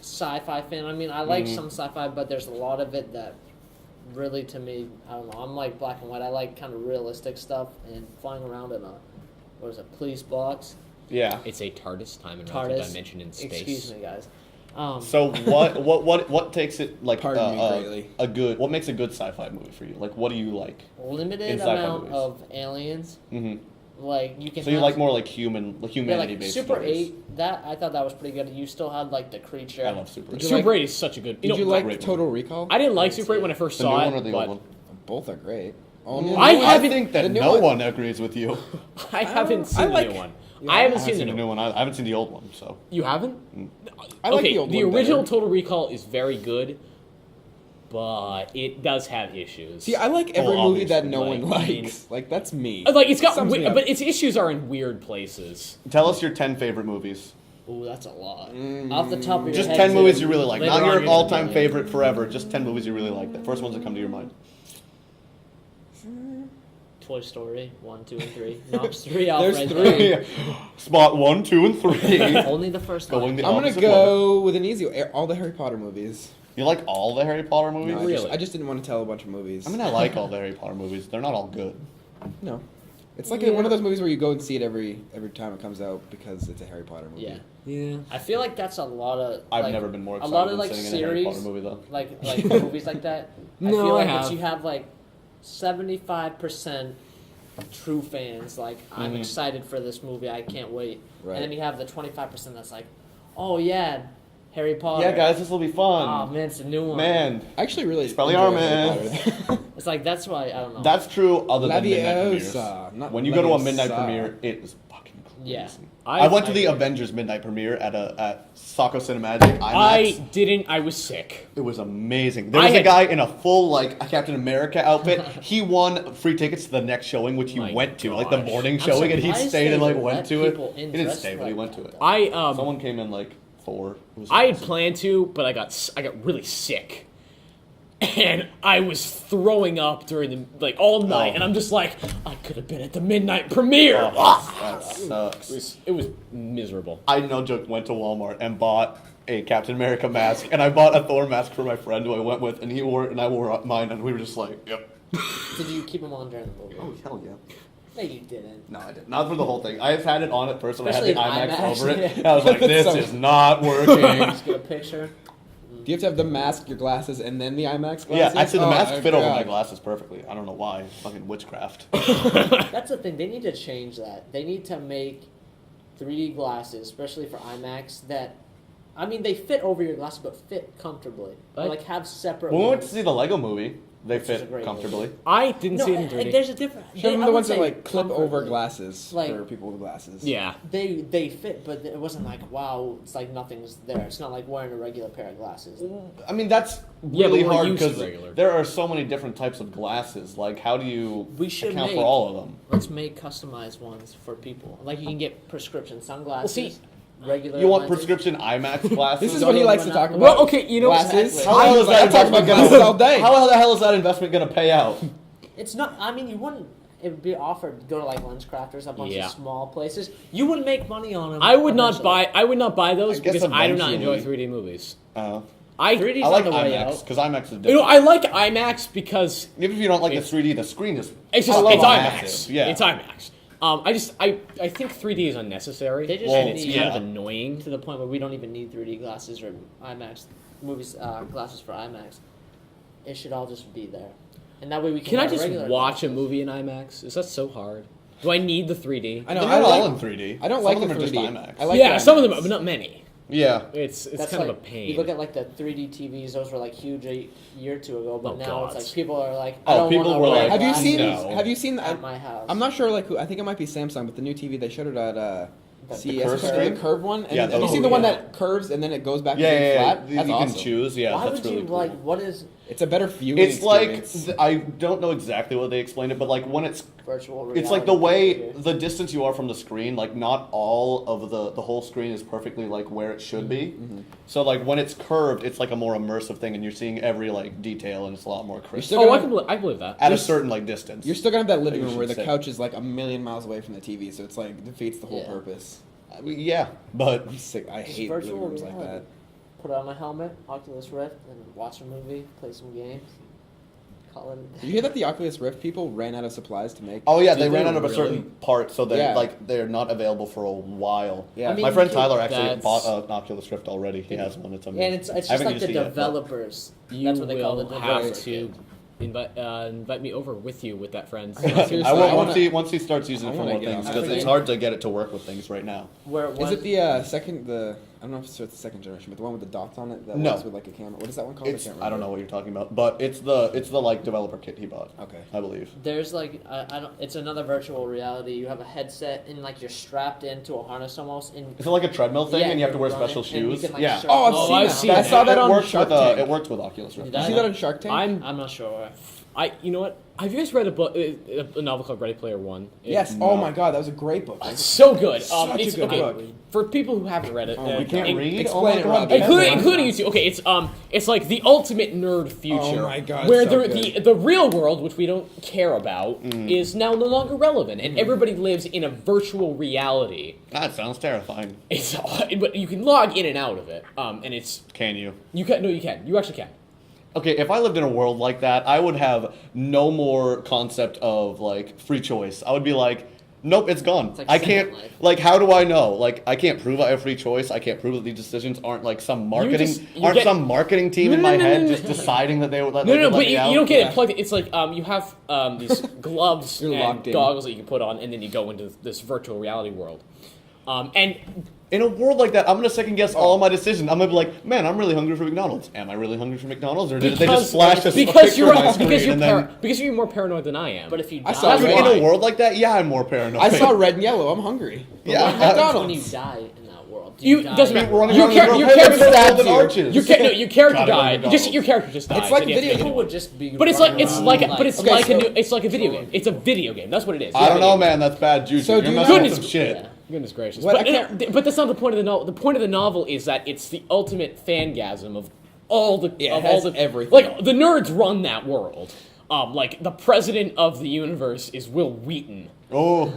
sci-fi fan. I mean, I like Mm-hmm. some sci-fi, but there's a lot of it that really, to me, I don't know. I'm like black and white. I like kind of realistic stuff and flying around in a what is it, police box, Yeah. It's a TARDIS time and relative TARDIS. dimension in space. Excuse me, guys. So what takes it like Pardon me greatly. a good? What makes a good sci-fi movie for you? Like, what do you like? Limited in sci-fi amount movies. of aliens. hmm Like you can. So you have- like more like humanity yeah, like based Super stories. 8. That I thought that was pretty good. You still had like the creature. I love Super 8. Did you Super like- 8 is such a good. Did you like great Total Recall? I didn't like Super 8 when I first The new saw one or it, the but old one? Both are great. Oh, I I haven't- think that the new no one- one agrees with you. I haven't seen I the like- new one. Yeah, I haven't I seen haven't the new one. one. I haven't seen the old one. So You haven't? I like okay, the old the one original better. Total Recall is very good, but it does have issues. See, I like every Well, movie that obviously, no like, one I mean- likes. Like, that's me. like it's got, Sums me up. but its issues are in weird places. tell us your 10 favorite movies. Ooh, that's a lot. Off the top of your Just head, 10 is movies it- you really like. later Not on your you're gonna all-time be- favorite forever. Just 10 movies you really like. The first ones that come to your mind. Toy Story 1, 2, and 3. No, it's 3 out There's right 3. there. Spot 1, 2, and 3. Only the first Going one. the I'm gonna opposite go with an easy all the Harry Potter movies. You like all the Harry Potter movies? No, Really? I just didn't want to tell a bunch of movies. I mean, I like all the Harry Potter movies. They're not all good. No. It's like Yeah. one of those movies where you go and see it every time it comes out because it's a Harry Potter movie. Yeah. Yeah. I feel like that's a lot of. I've like, never been more a excited lot of than like sitting in a Harry Potter series, movie, though. like movies like that. I No, feel like I that have. you have like 75% true fans. Like I'm Mhm. excited for this movie. I can't wait. Right. And then you have the 25% that's like, oh yeah, Harry Potter. Yeah, guys, this will be Oh fun. man, it's a new one. Man, I actually really Spelling enjoy arm, Harry man. Potter. It's like that's why I don't know. that's true other than midnight premieres. Leviosa, not When you go to a midnight Leviosa. premiere, it is fucking crazy. Yeah. I went to the agree. Avengers midnight premiere at Saco Cinemagic IMAX. I didn't. I was sick. It was amazing. There I was a had- guy in a full like Captain America outfit. He won free tickets to the next showing, which he My went to, like the gosh. morning I'm showing, and he surprised stayed and they like let went to it. people He in didn't dressed stay, but he like went to that. it. I Someone came in like 4. It was I had awesome. planned to, but I got really sick, and I was throwing up during the all night, Oh. and I'm just like, I could have been at the midnight premiere. Oh, that sucks. It was miserable. I no joke went to Walmart and bought a Captain America mask, and I bought a Thor mask for my friend who I went with, and he wore it, and I wore mine, and we were just like, yep. Did you keep them on during the movie? Oh hell yeah. No, you didn't. No, I didn't. Not for the whole thing. I've had it on at first, and I had Especially the in IMAX IMAX, over it. yeah. And I was like, this So- is not working. Just get a picture. Do you have to have the mask, your glasses, and then the IMAX glasses? Yeah, actually, the Oh, mask fit over my God. glasses perfectly. I don't know why. Fucking witchcraft. That's the thing. They need to change that. They need to make 3D glasses, especially for IMAX, that, I mean, they fit over your glasses, but fit comfortably. Or, Like- like have separate. When we went to ones. see the Lego movie, they Which is a fit great comfortably. I didn't No, see it in 3D. there's a different. Show them I the would ones that say like clip over comfortably. glasses Like- for people with glasses. Yeah. They fit, but it wasn't like wow. It's like nothing's there. It's not like wearing a regular pair of glasses. I mean, that's Yeah, really but we're hard used to because regular. there are so many different types of glasses. Like, how do you We should account make- for all of them? Let's make customized ones for people. Like you can get prescription sunglasses. see, regular. You want lenses. prescription IMAX glasses? This is what he likes to talk about. Well, okay, you know, Glasses. How the hell is that I talk about investment glasses all day. How the hell is that investment going to pay out? It's not. I mean, you wouldn't. it would be offered. Go to like LensCrafters, a bunch Yeah. of small places. You would make money on them. I would not buy those I guess because I do not enjoy eventually- 3D movies. 3D's I like on the way IMAX out. because IMAX is different. You know, I like IMAX because Even if you don't like the 3D, the screen is. it's just I love it's IMAX. massive. Yeah. It's IMAX. I think 3D is unnecessary. They just and it's need- kind of yeah. annoying. To the point where we don't even need 3D glasses or IMAX movies glasses for IMAX. It should all just be there, and that way we can. Can I have just regular watch a glasses. movie in IMAX? Is that so hard? Do I need the 3D? I They're know. not I all like. in 3D. I don't Some like of the them are 3D. just IMAX. I like yeah, the some of them, IMAX. but not many. Yeah. It's That's kind like, of a pain. You look at like the 3D TVs; those were like huge a year or two ago. But Oh, now God. it's like people are like, Oh, I don't people wanna were wear like, Have you glasses seen? No. Have you seen? at my house? I'm not sure. Like who? I think it might be Samsung, but the new TV they showed it at CES. curved The screen? curved one. And Yeah, have you those- seen the one yeah. that curves and then it goes back to Yeah, being yeah, yeah. flat? You That's can awesome. choose. Yeah, Why that's would really you cool. like? What is It's a better viewing It's like experience. I don't know exactly what they explained it, but like when it's virtual reality? it's like the way here? the distance you are from the screen, like not all of the whole screen is perfectly like where it should be. Mm-hmm. So like when it's curved, it's like a more immersive thing, and you're seeing every like detail, and it's a lot more crisp still Oh, gonna- I believe that. at a certain like distance. You're still gonna have that living You room where should the say. couch is like a million miles away from the TV, so it's like defeats the whole Yeah. purpose. I mean, yeah, but I'm sick. I It's hate virtual living rooms like reality. that. Put on my helmet, Oculus Rift, and watch a movie, play some games. Call it. Did you hear that the Oculus Rift people ran out of supplies to make? oh yeah, Did they they ran out of a really? certain part, so they're Yeah. like they're not available for a while. Yeah. I mean, My friend you could- Tyler actually that's- bought an Oculus Rift already. He has one. It's amazing. And it's I just haven't like used the it yet, but- developers. You That's what they call will the have developers. to invite me over with you with that, friends. Seriously, I will I once wanna- once he starts using I it for wanna more get things on because that. it's hard to get it to work with things right now. Where Is it the I don't know if it's the second generation, but the one with the dots on it that No. works with like a camera. What is that one called? It's can't I don't remember. know what you're talking about, but it's the like developer kit he bought. Okay. I believe. There's like I don't. It's another virtual reality. You have a headset and like you're strapped into a harness almost. And Is it like a treadmill thing, Yeah, and you have to wear you're special running, and you shoes? can, like, Yeah. surf Oh, I've Oh, seen I've that. seen I that. saw that on worked Shark with Tank. it worked with Oculus Rift. Did Did you see that on Shark Tank? I'm not sure. You know what? Have you guys read a book, a novel called Ready Player One? Yes. No. Oh my god, that was a great book. It's so good. Such a It's good okay book. for people who haven't read it. Oh, You can't read? Explain it, Robbie. Including you two. Okay, it's like the ultimate nerd future. Oh my God, Where so the real world, which we don't care about, is now no longer relevant, and everybody lives in a virtual reality. That sounds terrifying. It's but you can log in and out of it, and it's Can you? you can no you can you actually can. Okay, if I lived in a world like that, I would have no more concept of like free choice. I would be like, nope, it's gone. It's like I can't. Second Life. Like, how do I know? Like, I can't prove I have free choice. I can't prove that these decisions aren't like some marketing some marketing team in No, my no, head no, just deciding that they would let No, they no, would let but me you out. don't get Yeah. it plugged. It's like you have these gloves You're and locked in. goggles that you can put on, and then you go into this virtual reality world. And In a world like that, I'm gonna second guess all of my decisions. I'm gonna be like, man, I'm really hungry for McDonald's. Am I really hungry for McDonald's, or did they just flash a because picture you're on my screen and then? because you're more paranoid than I am. But if you I die, saw Dude, Red- in why? a world like that, yeah, I'm more paranoid. I saw red and yellow. I'm hungry. Yeah, what happens when you McDonald's. die in that world? Do You die? doesn't matter. running Your around the char- world, your hey, character look at all stabs the you. arches. Your character Gotta go to died. McDonald's. Your character just died. It's like and a you have to video get game. People would just be. But it's like running around Okay, so- it's like a video game. It's a video game. That's what it is. I don't It's a know, video man. That's bad juju. So You're do you messing know- with some shit. Yeah. game. Goodness gracious. What, But, I can't- but that's not the point of the novel. The point of the novel is that it's the ultimate fangasm of all the Yeah, it of has all the everything. Like the nerds run that world. Like the president of the universe is Will Wheaton. Oh,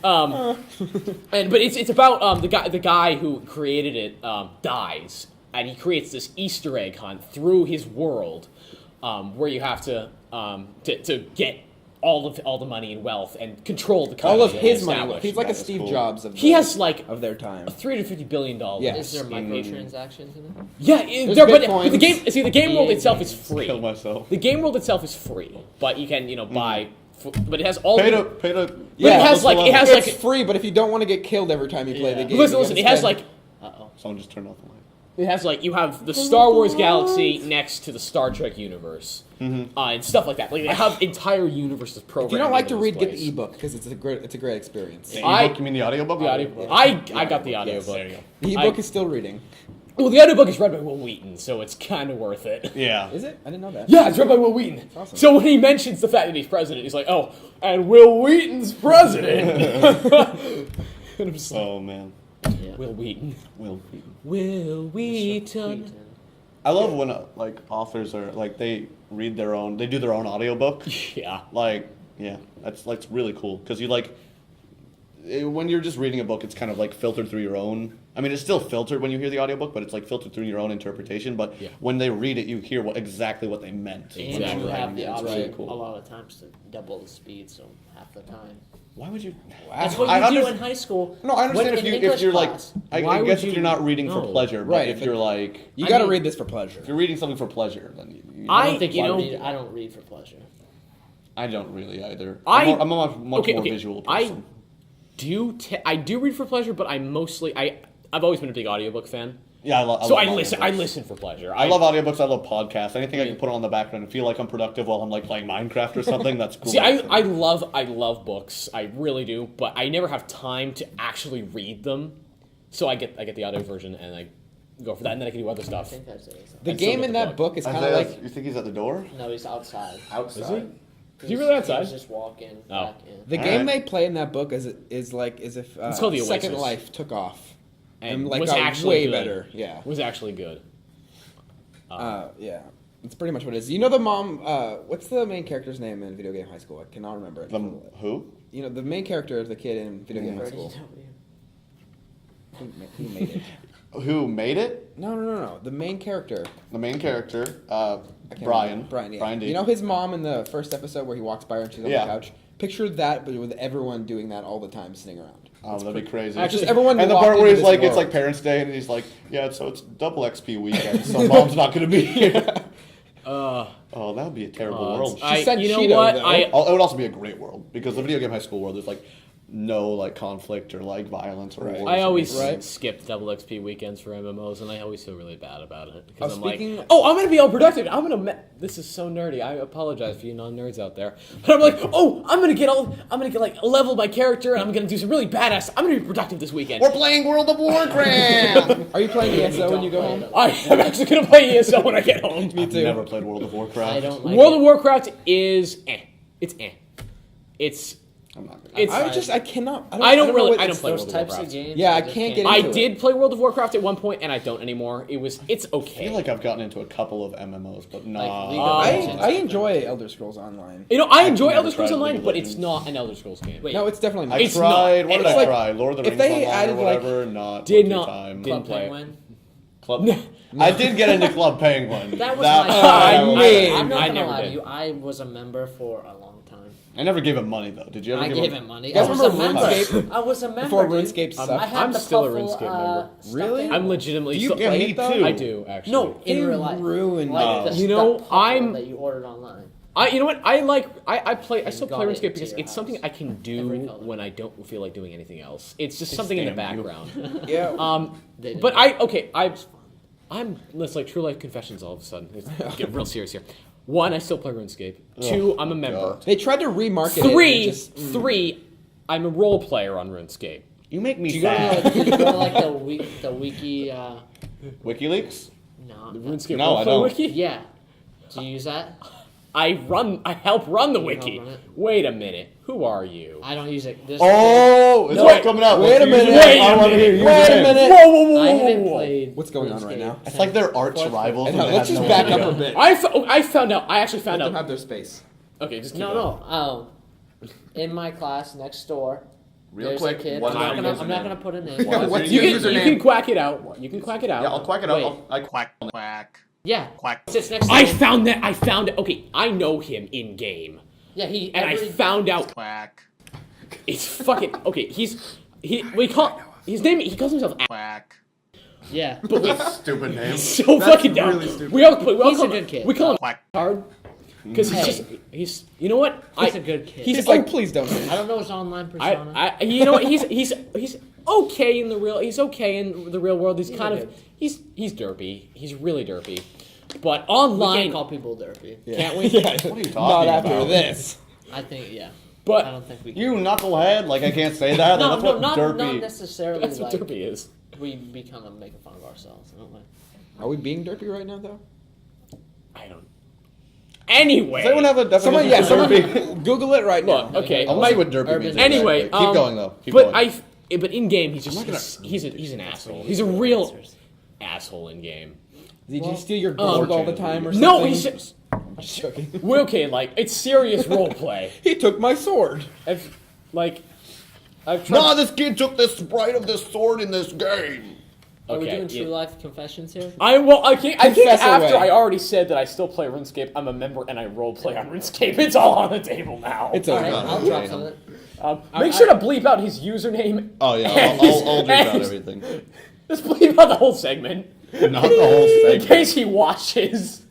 But it's about the guy who created it dies, and he creates this Easter egg hunt through his world, where you have to get all the money and wealth and control the All company of that his they money. established. He's like a That is Steve cool. Jobs of He has like of their time. $350 billion. Yeah. Is there microtransactions in it? Yeah, There's but the Bitcoins. game. See, the game world Yeah, itself is kill free. myself. The game world itself is free, but you can buy. But it has all. Pay the, to pay to. But Yeah, it has like it has It's like. free, but if you don't want to get killed every time you play the Yeah. game, Listen, you listen. gotta It has spend- like. Uh-oh. Someone just turned off the light. It has like you have the Star Wars galaxy next to the Star Trek universe, and stuff like that. Like they have entire universes programmed. If you don't like to into this read, get place. the ebook because it's a great experience. The I- ebook? You mean the audiobook? The audio. I got the audiobook. There you go. The ebook is still reading. Well, the audiobook is read by Will Wheaton, so it's kind of worth it. Yeah. Is it? I didn't know that. Yeah, it's read by Will Wheaton. awesome. So when he mentions the fact that he's president, he's like, "Oh, and Will Wheaton's president." And I'm just like, Oh man. Yeah. Will Wheaton. Will. Will Wheaton. I love when like authors are like they read their own. They do their own audiobook. Yeah. Like Yeah, that's really cool because you like when you're just reading a book, it's kind of like filtered through your own. I mean, it's still filtered when you hear the audiobook, but it's like filtered through your own interpretation. But when they read it, you hear exactly what they meant. And Exactly. you have the It's option really cool. a lot of times to double the speed, so half the time. Why would you? That's what I you do under- in high school. No, I understand When in if English you're class. like Why I would guess you- if you're not reading for no. pleasure, but Right, if if you're like You I got to mean- read this for pleasure. if you're reading something for pleasure, then I I- don't think you know- I don't read for pleasure. I don't really either. I- I'm a much more visual person. I do read for pleasure, but I've always been a big audiobook fan. Yeah, I love. So audiobooks. I listen for pleasure. I love audiobooks. I love podcasts. Anything I can put on in the background and feel like I'm productive while I'm like playing Minecraft or something. That's cool. See, I love books. I really do, but I never have time to actually read them. So I get the audio version and I go for that, and then I can do other I stuff. think that's it. The I still game get in the that book is kind of Isaiah, like you think he's at the door? No, he's outside. Outside. Is he really He outside? was just walking back in. the All game right. they play in that book is like as if It's called The Second Oasis. Life took off And like was got actually way good. better. Yeah. Was actually good. Yeah. It's pretty much what it is. You know the mom. What's the main character's name in Video Game High School? I cannot remember it. Who? You know the main character of the kid in Video Game High Birdie School. W. Who made it? Who made it? No. The main character. The main character, I can't Brian. remember. Brian. Yeah. Brian D. You know his mom in the first episode where he walks by her and she's on Yeah. the couch. Picture that, but with everyone doing that all the time, sitting around. Oh, that'd be crazy. Actually, Just everyone. And the walked part where into he's this like, it's world. like Parents' Day, and he's like, yeah, so it's double XP weekend, so mom's not going to be here. Oh, that would be a terrible world. She sent you know Cheeto, what? though. It would also be a great world because the video game high school world is like no like conflict or like violence or Right. wars. I always Right. skip double XP weekends for MMOs, and I always feel really bad about it because Oh, I'm like, speaking- oh, I'm gonna be all productive. This is so nerdy. I apologize for you non-nerds out there. But I'm like, oh, I'm gonna get like level my character, and I'm gonna do some really badass. I'm gonna be productive this weekend. We're playing World of Warcraft. Are you playing ESO when you go Don't home? play I am actually gonna play ESO when I get home. Me I've too. never played World of Warcraft. I don't like World of it. Warcraft is It's It's I'm not gonna. It's- I cannot. I don't know really- what I don't it's- play Those World of types Warcraft. of games. Yeah, I just can't get I into it. did play World of Warcraft at one point, and I don't anymore. It's I okay. feel like I've gotten into a couple of MMOs, but League nah. of Legends. I enjoy Elder Scrolls Online. You know, I enjoy never Elder Scrolls tried Online, League of but it's Legends. not an Elder Scrolls game. Wait. No, it's definitely not. I It's tried. not- What did it's I like- try? Lord of the if Rings they Online added, or like- whatever. Not Did worth your not- time. Club Didn't play it. Penguin. Club. I did get into Club Penguin. That was That- my. I mean, I'm not I gonna never lie did. to you. I was a member for a long time. I never gave him money though. Did you ever I give gave him money. You guys I was a remember member. RuneScape? I was a member. Before dude. RuneScape sucked? I had I'm the still a Puffle, RuneScape member. stuffed Really? animal. I'm legitimately Do you still play me it though? too. I do actually. No, in They real life. ruined Like it. the You know, stuffed Puffle I'm- that you ordered online. You know what? I still got play it RuneScape into because your it's something house. I can Every do color. when I don't feel like doing anything else. It's just something in the Damn you. background. Yeah. They didn't. But let's like true life confessions all of a sudden. Let's get real serious here. One, I still play RuneScape. Two, I'm a member. God. They tried to remarket it. and it just- Three, I'm a role player on RuneScape. You make me Do you go sad. to, do you go to like the wiki? WikiLeaks? No. The RuneScape No, I roleplay don't. wiki. Yeah. Do you use that? I help run the You wiki. help run it? Wait a minute. Who are you? I don't use it. This Oh, it's Wait, all coming out. wait a What's the minute. username? Wait I a want to hear minute. your Wait a username. minute. Whoa, whoa, whoa, I whoa, haven't whoa. played. What's going on right RuneScape now? It's like they're arch What? rivals. And and they let's have just no back idea. up a bit. I found out. I actually found Let them out. have their space. Okay, just keep No, going. no. In my class next door, Real there's quick, a kid. what's I'm your not username? gonna put a name. What's You your can, you username? can quack it out. You can quack it out. Yeah, I'll quack it Wait. out. I quack. Quack. Yeah. Quack. It sits next to I him. found that. I found it. Okay, I know him in game, Yeah, he. and I found out Quack. it's fucking okay. We call his name. He calls himself. Quack. Yeah. But we, Stupid name. so fucking dumb. really stupid. We all He's call a good kid. We call him Quack. hard because he's. You know what? He's a good kid. He's He's like. like, please don't. I don't know his online persona. You know what? He's okay in the real. He's okay in the real world. He's kind a of. good- He's derpy. He's really derpy. But we online, can't call people derpy. can't we? Yeah. What are you Not talking after about? this. I think yeah. But- I don't think we. Can. You knucklehead. Like I can't say that. No, That's no, what not derpy. necessarily. That's what like, derpy is. we become making fun of ourselves. Don't we? Are we being derpy right now, though? I don't. Anyway. Does anyone have a definition Someone, for yeah, derpy? someone Google it right now. Look, okay. I want to see what derpy Urban- means. Anyway, keep going though. Keep but going. but in game he's just I'm not gonna- he's an asshole. He's a real asshole in game. Did you steal your gold all the time or something? No, he's just, Just joking. Well, okay, like it's serious role play. He took my sword. I've tried. No, this kid took the sprite of this sword in this game. Are we Okay, doing yeah. true life confessions here? I think Confess after away. I already said that I still play RuneScape, I'm a member and I role play on RuneScape. It's all on the table now. It's All over. right, I'll drop some of it. Make sure to bleep out his username. Oh yeah, and I'll drink out and everything. Just bleep out the whole segment. Not the whole In segment. case he watches.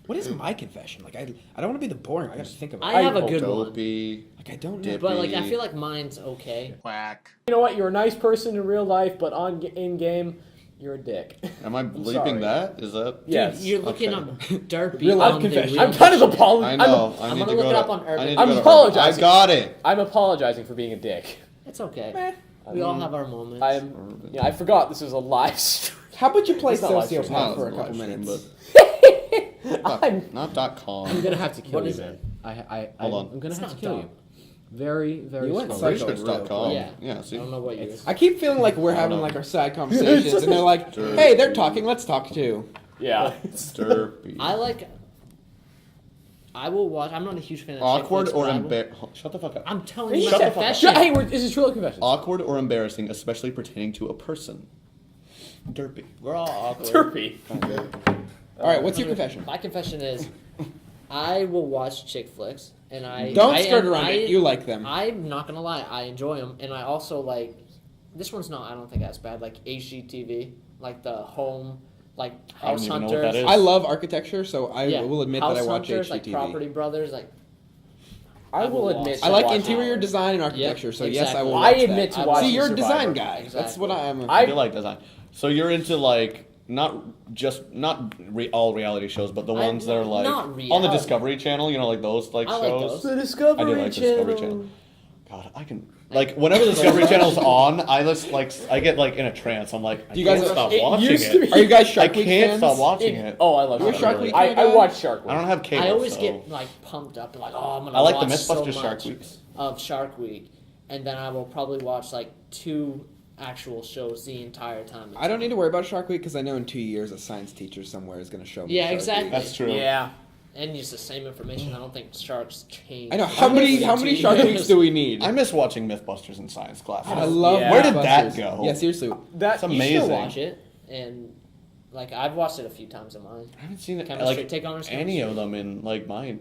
What is my confession? Like, I don't want to be the boring. I got to think about it. I have a good one. Dopey. Like, I don't know. Dip. But like I feel like mine's okay. Quack. You know what? You're a nice person in real life, but in game, you're a dick. Am I sorry. bleeping that? Is that? Yes. Dude, you're looking Okay. up derpy Real life on the confession. real I'm kind of shit. apologizing. I know. I I'm need gonna to look go it to- up on Urban. I need to I'm go to Urban. apologizing. I got it. I'm apologizing for being a dick. It's okay. We all have our moments. I forgot this was a live stream. How about you play It's not live stream. Sociopath for a Not couple live stream, minutes? I'm Not .com. I'm gonna have to kill What you, is man. Hold on. I'm gonna It's have to not kill dumb. you. Very, very You went slowly. psycho. Pretty sure it's .com. Yeah. Yeah. See. I don't know what you. I keep feeling like we're having know. like our side conversations, and they're like, Sure. "Hey, they're talking. Let's talk too." Yeah. Derpy. I will watch. I'm not a huge fan of Awkward chick flicks, or but I will- embarrassing? Shut the fuck up. I'm telling you Shut my the fuck up. confession. Hey, this is true love confessions. Awkward or embarrassing, especially pertaining to a person. Derpy. We're all awkward. Derpy. All right, what's your confession? My confession is, I will watch chick flicks, and Don't I- skirt and around I- it. You like them. I'm not gonna lie, I enjoy them, and I also like. This one's not. I don't think that's bad. Like HGTV, like the home, like I don't House even know what Hunters. that is. I love architecture, so I Yeah, will admit House that I watch Hunters, like HGTV. Property Brothers, like. I will watch admit. it. I to like watching interior hours. design and architecture, so yes, I will. exactly. I watch admit that. to watching See, you're a Survivor. design guy. That's Exactly. what I'm. I- I feel like design. So you're into like not all reality shows, but the ones that are like not on the reality. Discovery Channel. You know, like those like I like shows. those. The Discovery I do like the Discovery Channel. Channel. God, I can like whenever the Discovery Channel's on, I just like I get like in a trance. I'm like, Do you guys- can't stop it watching used to it. be- Are you guys I Shark Week can't fans? stop watching it. Oh, I love You're a Shark Shark Week. Week I guy? watch Shark Week. I don't have cable. I always so. get like pumped up, like, oh, I'm gonna. I like the watch so Mythbusters Shark much Weeks. of Shark Week, and then I will probably watch like 2 actual shows the entire time. I don't need to worry about Shark Week because I know in 2 years a science teacher somewhere is going to show me. Yeah, Shark exactly. Week. That's true. Yeah. And use the same information. I don't think sharks change. I know how many Shark Weeks do we need? I miss watching Mythbusters in science class. I love. Yeah. Where did that Mythbusters. go? Yeah, seriously. That's It's You amazing. should watch it, and like I've watched it a few times of mine. I haven't seen it, Chemistry, like take honors any chemistry. of them in like my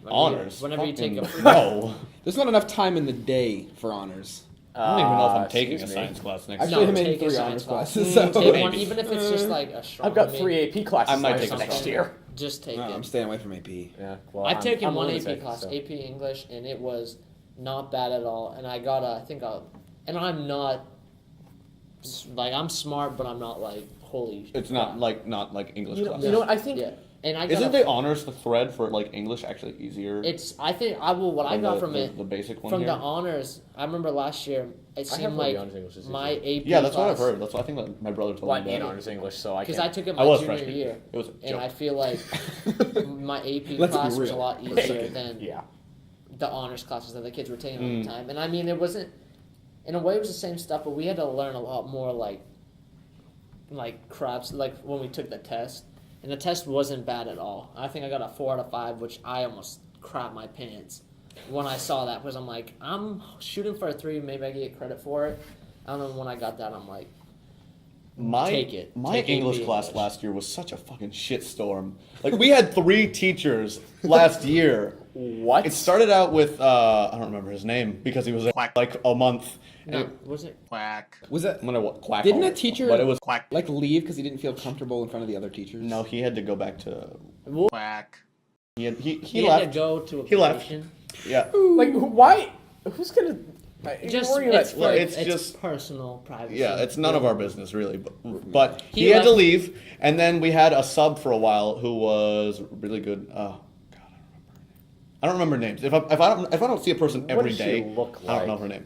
honors. whenever you take Fucking- a- no. There's not enough time in the day for honors. I don't even know if I'm taking a excuse me. science class next Actually, year. I'm in take a 3 science honors class. classes. So Take Maybe. one, even if it's just like astronomy. I've got 3 AP classes I might left take a next science. year. Just take No, it. I'm staying away from AP. Yeah. Well, I've taken I'm one a AP lunatic, class, so. AP English, and it was not bad at all. And I got and I'm not, like, I'm smart, but I'm not like, holy. It's not like English You know, class. you know what? I think Yeah. And I got Isn't the honors the thread for like English actually easier? I think I will, what I than got the, from the, it, the basic one from here? the honors, I remember last year, it I have seemed heard the like honors English is my easier. AP Yeah, that's what I've class- heard. That's what I think that my brother told Well, I'm me. in about. honors English, so I Because can't. I took it I my was junior freshman. year, It was a and joke. I feel like my AP Let's be class was a real. lot easier than Yeah. the honors classes that the kids were taking Mm. at the time. And I mean, it wasn't, in a way, it was the same stuff, but we had to learn a lot more like craps, like when we took the test. And the test wasn't bad at all. I think I got a 4 out of 5, which I almost crapped my pants when I saw that, because I'm like, I'm shooting for a 3, maybe I get credit for it. I don't know, when I got that, I'm like, take it. My Take English AP class English. last year was such a fucking shitstorm. Like we had 3 teachers last year. What? It started out with I don't remember his name because he was there like a month. And no, it- was it? quack. Was that? I'm gonna quack. Didn't all a it, teacher But it was quack. like leave because he didn't feel comfortable in front of the other teachers? No, he had to go back to quack. He He had left. to go to a He left. vacation. Yeah. Like, why? Who's gonna? Just, worry about- it's, Well, like, it's it's just- personal privacy. Yeah, it's none of our business really, but he He had to left- leave, and then we had a sub for a while who was really good. Oh God, I don't remember names. If I don't see a person What every does she day, look I don't know like? her name.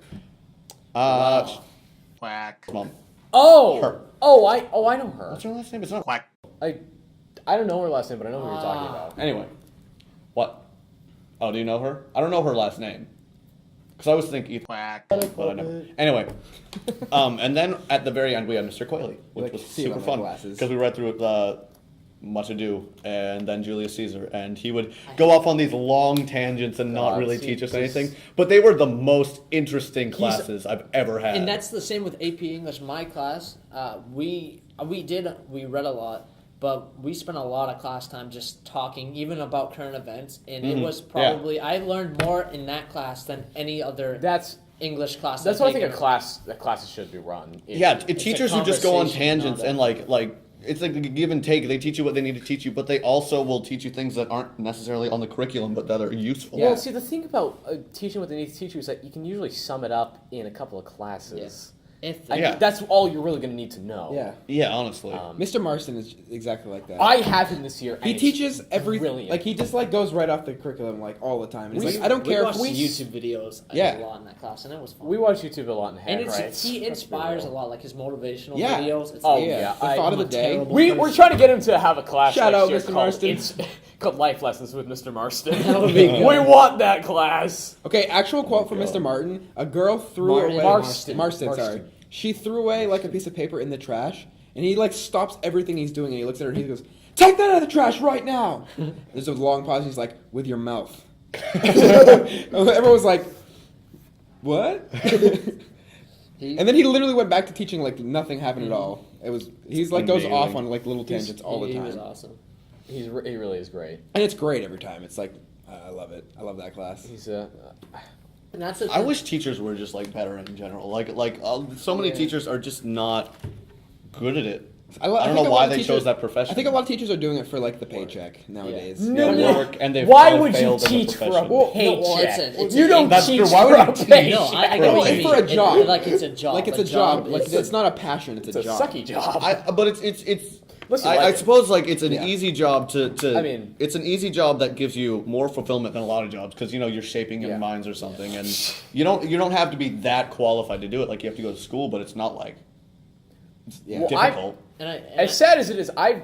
Quack. Mom. Oh. Her. Oh, I know her. What's her last name? It's not Quack. I don't know her last name, but I know who you're talking about. Anyway, what? Oh, do you know her? I don't know her last name. Because I always think Ethan Quack, but I never. Anyway, and then at the very end we had Mr. Quayle, which like was to see super on my fun glasses. because we read through the much ado, and then Julius Caesar, and he would go off on these long tangents and not really teach us anything. But they were the most interesting classes I've ever had. And that's the same with AP English. My class, we read a lot, but we spent a lot of class time just talking, even about current events, and it was probably I learned more in that class than any other. English class. That's what I think classes should be run. Teachers who just go on tangents and like it's like a give and take. They teach you what they need to teach you, but they also will teach you things that aren't necessarily on the curriculum, but that are useful. Well, see, the thing about teaching what they need to teach you is that you can usually sum it up in a couple of classes. That's all you're really going to need to know. Yeah, honestly. Mr. Marston is exactly like that. I have him this year. He teaches everything. Brilliant. Like, he just, like, goes right off the curriculum, like, all the time. He's like, I don't we care watched if we... YouTube videos a lot in that class, and it was fun. We watch YouTube a lot in and right? he inspires a lot, like his motivational Yeah. videos. It's The thought of the day. We're trying to get him to have a class Shout out, next year Mr. called- Marston. It's called Life Lessons with Mr. Marston. That would be good. We want that class. Okay, actual quote from Mr. Martin. A girl threw away... Marston, sorry. She threw away, like, a piece of paper in the trash, and he, like, stops everything he's doing, and he looks at her, and he goes, "Take that out of the trash right now!" There's a long pause, and he's like, "With your mouth." Everyone was like, "What?" And then he literally went back to teaching like nothing happened at all. He's like goes off on like little tangents all the time. He was awesome. He really is great. And it's great every time. It's like, I love it. I love that class. He's And that's the I wish teachers were just like better in general. Like so many teachers are just not good at it. I don't know why they chose that profession. I think a lot of teachers are doing it for like the paycheck nowadays. Work, and they've why kind of would you failed as teach for a profession. paycheck? it's You don't That's teach true. Why for would a you teach? paycheck. No, I know what you It's for a mean. job. Like it's a job. Like it's a job. Like it's not a passion. It's a job. It's a sucky job. But it's. Listen, I like- suppose like it's an easy job to. I mean- it's an easy job that gives you more fulfillment than a lot of jobs because you're shaping young minds or something, and you don't have to be that qualified to do it. Like you have to go to school, but it's not like Well, difficult. As sad as it is, I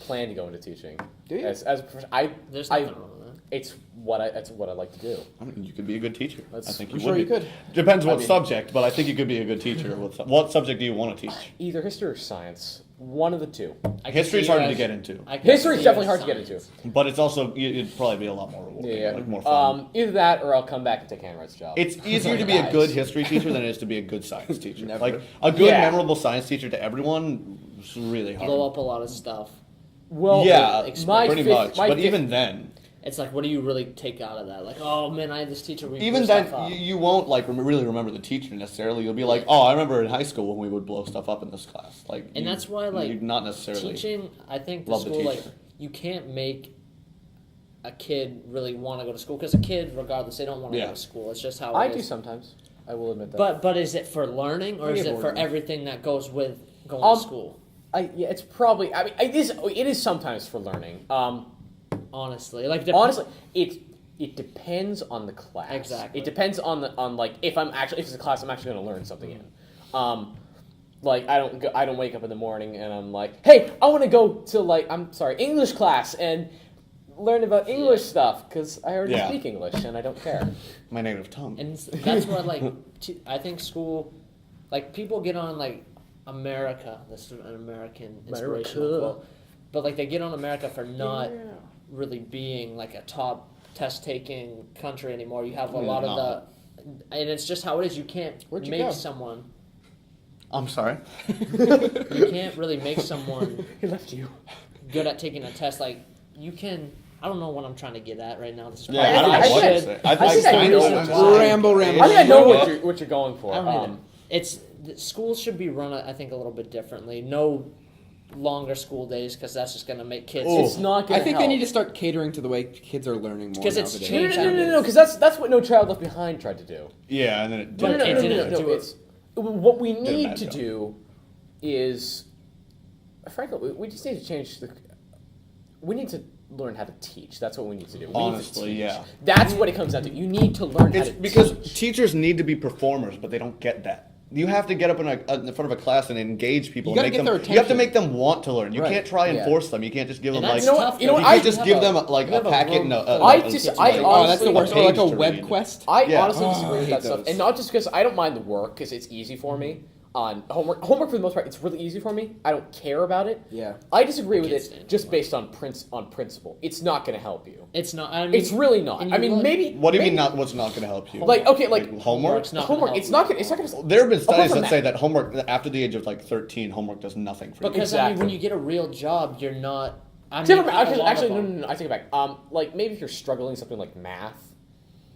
plan to go into teaching. Do you? As a profession, There's nothing wrong with that. It's what I like to do. I mean, you could be a good teacher. I think I'm you sure would you be. could. Depends what mean- subject, but I think you could be a good teacher. What subject do you want to teach? Either history or science. One of the two. History's harder to get into, History's definitely hard to get into. but it's also it'd probably be a lot more rewarding, Yeah. like more fun. Either that or I'll come back and take Hanrat's job. It's easier to be a good history teacher than it is to be a good science teacher. Never. Like a good, Yeah. memorable science teacher to everyone is really hard. Blow up a lot of stuff. well, Yeah, my pretty fifth- much. my But fifth- even then, It's like, what do you really take out of that? Like, oh man, I had this teacher. We even blew then, stuff up. you won't like really remember the teacher necessarily. You'll be like, oh, I remember in high school when we would blow stuff up in this class. Like, And that's why, like, you're not necessarily teaching. I think the love the school, like, teacher. you can't make a kid really want to go to school because a kid, regardless, they don't want to Yeah. go to school. It's just how I it do is. sometimes. I will admit that. But is it for learning or I is get it bored for of it. everything that goes with going Um, to school? it's probably. I mean, it is sometimes for learning. Honestly, like Honestly, it depends on the class. Exactly. It depends on like if it's a class I'm actually going to learn something in. Like I don't wake up in the morning and I'm like, hey, I want to go to English class and learn about English stuff because I already Yeah. speak English and I don't care. my native tongue. And that's what I think school, like people get on like America. This is an American inspirational America. quote, but like they get on America for not really being like a top test taking country anymore. You have a lot of and it's just how it is. You can't Where'd you make go? someone. I'm sorry. You can't really make someone He left you. good at taking a test. Like you can. I don't know what I'm trying to get at right now. This is Yeah, I don't know I what should- to say. I think I know reasons what why. Ramble. I think I know what you're going for. I don't either. Schools should be run, I think, a little bit differently. No longer school days because that's just going to make kids. Oh. It's not I going to think help. they need to start catering to the way kids are learning more Because it's nowadays. changed. No, because that's what No Child Left Behind tried to do. Yeah, and then it But did. it didn't do it. It's what we need bad to job. do is, frankly, we just need to change the. We need to learn how to teach. That's what we need to do. We need to Honestly, teach. yeah. That's what it comes down to. You need to learn how It's to because teach. teachers need to be performers, but they don't get that. You have to get up in front of a class and engage people. You and gotta make get them, their you have to attention. make them want to learn. You Right. can't try and Yeah. force them. You can't just give them And like. that's tough, you know though. what, You can't just give them like You a have a packet. room No, full of I kids just- to I like- Oh, that's the honestly- worst. a Or like a page to web read. quest. I Yeah. honestly Oh, disagree I with hate that stuff, those. and not just because I don't mind the work, because it's easy for me. on homework. Homework, for the most part, it's really easy for me. I don't care about it. Yeah. I disagree with can't it stand just homework. based on principle. It's not going to help you. It's not. I mean, It's really not. and I you mean, look- maybe. What do you maybe, mean not? What's not going to help you? Like, okay, like homework. Homework's not gonna homework. help It's you not at gonna. It's not all. gonna. There have been Apart studies from that say that homework after the age of like 13, homework does nothing for you. Because I mean, when Exactly. you get a real job, you're not. I Except mean, for- a lot actually, of no, them- no, no. I take it back. Like maybe if you're struggling something like math,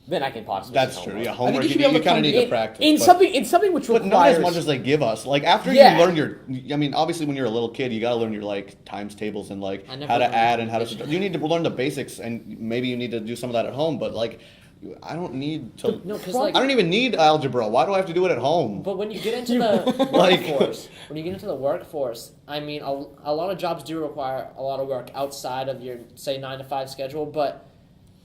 then I can possibly. That's say true. homework. Yeah, think homework. you You, should be able to kind of need come to practice. in but- something which But requires. not as much as they give us. Like after Yeah. you learn your, I mean, obviously when you're a little kid, you gotta learn your like times tables and like I never how to learned add and how to. multiplication. You need to learn the basics, and maybe you need to do some of that at home. But like, I don't need to. No, 'cause, like- I don't even need algebra. Why do I have to do it at home? But when you get into the Like- workforce, I mean, a lot of jobs do require a lot of work outside of your, say, 9 to 5 schedule. But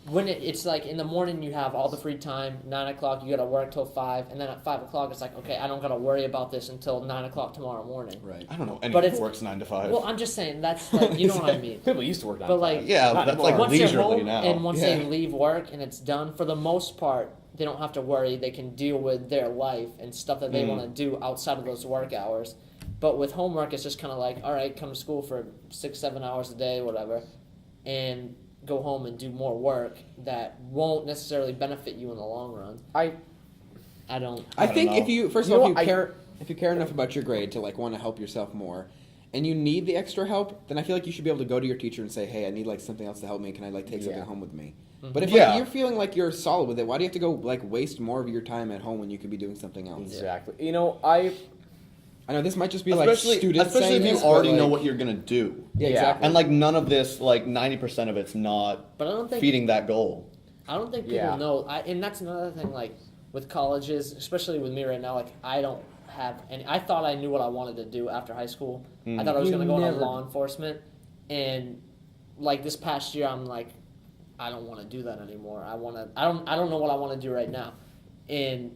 when it's like in the morning, you have all the free time. 9 o'clock, you got to work till 5, and then at 5 o'clock, it's like, okay, I don't got to worry about this until 9 o'clock tomorrow morning. Right. I don't know. But Anyone it's- works 9 to 5. Well, I'm just saying that's like, you know what I mean. People used to work 9 But to like, 5. Yeah, Not that's like anymore. once you're leisurely home now. and once Yeah. they leave work and it's done, for the most part, they don't have to worry. They can deal with their life and stuff that they want to do outside of those work hours. But with homework, it's just kind of like, all right, come to school for 6-7 hours a day, whatever, and go home and do more work that won't necessarily benefit you in the long run. I I don't. I don't think know. if you first You of know all, what, if you care enough about your grade to like want to help yourself more, and you need the extra help, then I feel like you should be able to go to your teacher and say, "Hey, I need like something else to help me. Can I like take something Yeah. home with me?" Mm-hmm. But if Yeah. like, you're feeling like you're solid with it, why do you have to go like waste more of your time at home when you could be doing something else? exactly. You know, I I know this might just be like especially students especially saying if you this, but, already know like- what you're gonna do. Yeah, Yeah. exactly. And like none of this, like 90% of it's not But I don't think feeding that goal. I don't think people Yeah. know. And that's another thing. Like with colleges, especially with me right now, like I don't have any. I thought I knew what I wanted to do after high school. I thought I was You going to go into never- law enforcement, and like this past year, I'm like, I don't want to do that anymore. I want to. I don't know what I want to do right now, and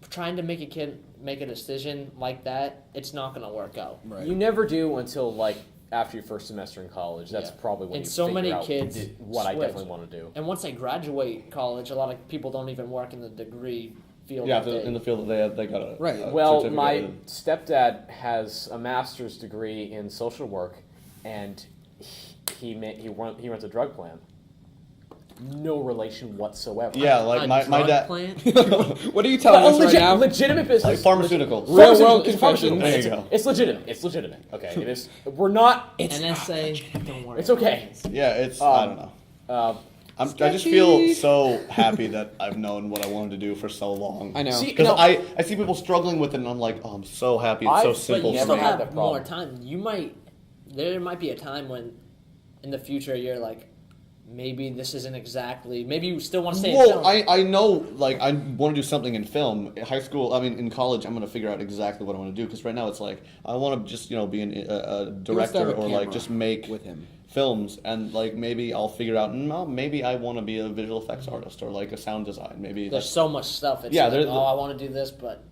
trying to make a kid make a decision like that, it's not going to work out. Right. you never do until like after your first semester in college. That's Yeah. probably when And you so figure many out kids what I switch. definitely want to do. And once they graduate college, a lot of people don't even work in the degree field. Yeah, that they- in the field that they got a Right. a Well, certificate my in. stepdad has a master's degree in social work, and he runs a drug plant. No relation whatsoever. Yeah, like a my drug dad. plant? What are you telling us right now? Legitimate business. Like pharmaceuticals. Real world It's pharmaceutical. confessions. There you It's- go. It's legitimate. It's legitimate. Okay, it is. We're not. NSA, don't worry. It's okay. Yeah, it's I don't know. I just feel Sketchy. so happy that I've known what I wanted to do for so long. I know. See, Because No. I see people struggling with it, and I'm like, oh, I'm so happy. It's so But simple you for never still me. had that have more problem. time. There might be a time when, in the future, you're like, maybe this isn't exactly. Maybe you still want to stay in Well, film. I know, like, I want to do something in film. In high school, in college, I'm going to figure out exactly what I want to do. Because right now, it's like, I want to just, be a He wants to director have a or, like, camera just make with him. films. And, like, maybe I'll figure out, no, maybe I want to be a visual effects artist or, like, a sound design. Maybe There's so much stuff. It's Yeah, like, there's- I want to do this, but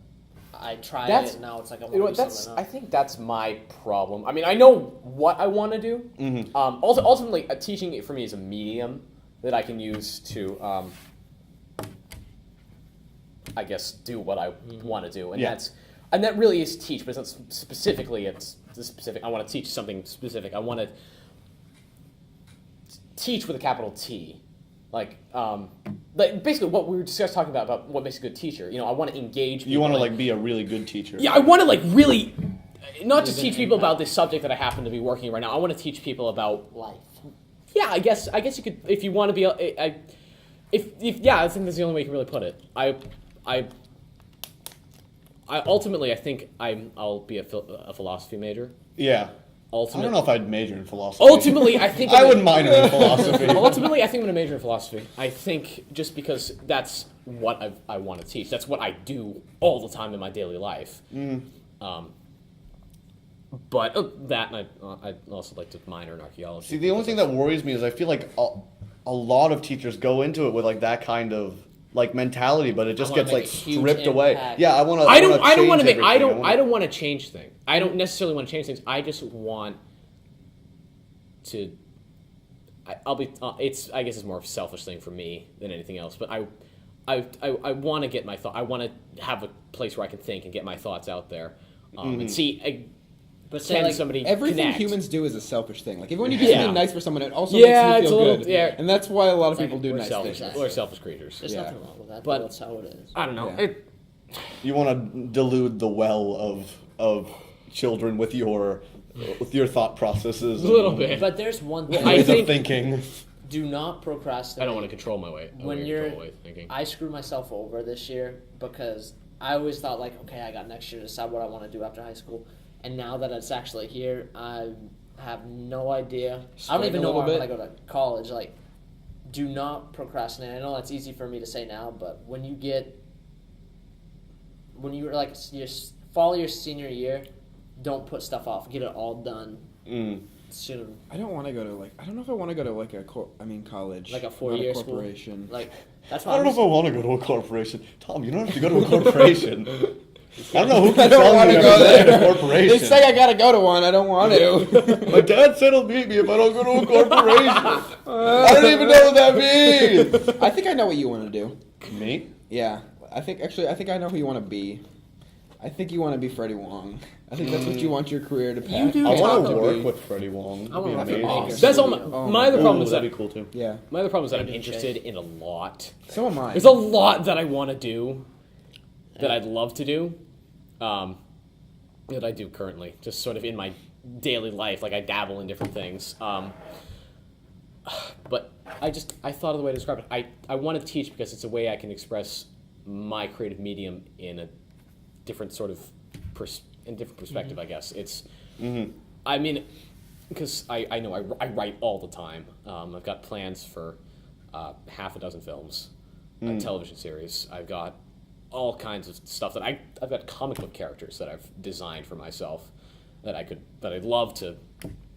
I tried That's- it, and now it's like I want You know to what? do That's. something I else. think that's my problem. I mean, I know what I want to do. Mm-hmm. Ultimately, teaching it for me is a medium that I can use to, I guess, do what I want to do, and Yeah. that really is teach, but it's not specifically. It's the specific. I want to teach something specific. I want to teach with a capital T. Like basically what we were just talking about what makes a good teacher. I want to engage people. you want to, like, be a really good teacher. Yeah, I want to like really, not just teach people about this subject that I happen to be working right now. I want to teach people about Life. Yeah, I guess you could, if you want to be, I think that's the only way you can really put it. I ultimately I think I'll be a philosophy major. Yeah. I Ultimately, don't know if I'd major in philosophy. Ultimately, I think I would minor in philosophy. Ultimately, I think I'm going to major in philosophy. I think just because that's what I want to teach. That's what I do all the time in my daily life. But that, and I'd also like to minor in archaeology. See, the only thing that worries me is I feel like a lot of teachers go into it with, like, that kind of, like, mentality, but it just wanna gets, make like, a huge stripped away. impact. Yeah, I want to. I don't want to make. I wanna- don't want to change things. I don't necessarily want to change things. I just want to. I'll be. I guess it's more of a selfish thing for me than anything else. But I want to get my thought. I want to have a place where I can think and get my thoughts out there, and see. But Can somebody everything connect? humans do is a selfish thing. Like, even when you do Yeah. something nice for someone, it also Yeah, makes it's you a feel little- good. yeah. And that's why a lot of It's people like do we're nice selfish. things. We're selfish creatures. There's Yeah. nothing wrong with that. But- But that's how it is. I don't know. Yeah. You want to delude the well of children with your thought processes. A little bit. But there's one thing. I Ways think- of thinking. Do not procrastinate. I don't want to control my way. When you're, thinking. I screwed myself over this year because I always thought like, okay, I got next year to decide what I want to do after high school, and now that it's actually here, I have no idea. I don't even know where I'm gonna go to college. Like, do not procrastinate. I know that's easy for me to say now, but when you're like you follow your senior year, don't put stuff off. Get it all done soon. I don't want to go to I don't know if I want to go to college. Like a not 4-year corporation. school. Like that's I why don't know if I want to go to a corporation. Tom, you don't have to go to a corporation. I don't know who keeps telling you to go to a corporation. They say I gotta go to one. I don't want to. My dad said he'll beat me if I don't go to a corporation. I don't even know what that means. I think I know what you want to do. Me? Yeah, I think I know who you want to be. I think you want to be Freddie Wong. I think that's what you want your career to pass. do. I want to to be. work with Freddie Wong. I wanna That'd be work with amazing. Baker. That's all. Oh My other problem is that that'd be cool too. Yeah, my other problem is that I'm Maybe interested in a lot. so am I. There's a lot that I want to do, that I'd love to do, that I do currently, just sort of in my daily life. Like I dabble in different things. But I thought of the way to describe it. I want to teach because it's a way I can express my creative medium in a different sort of perspective. I guess it's. I mean, because I know I write all the time. I've got plans for half a dozen films, a television series. I've got all kinds of stuff that I've got comic book characters that I've designed for myself that I'd love to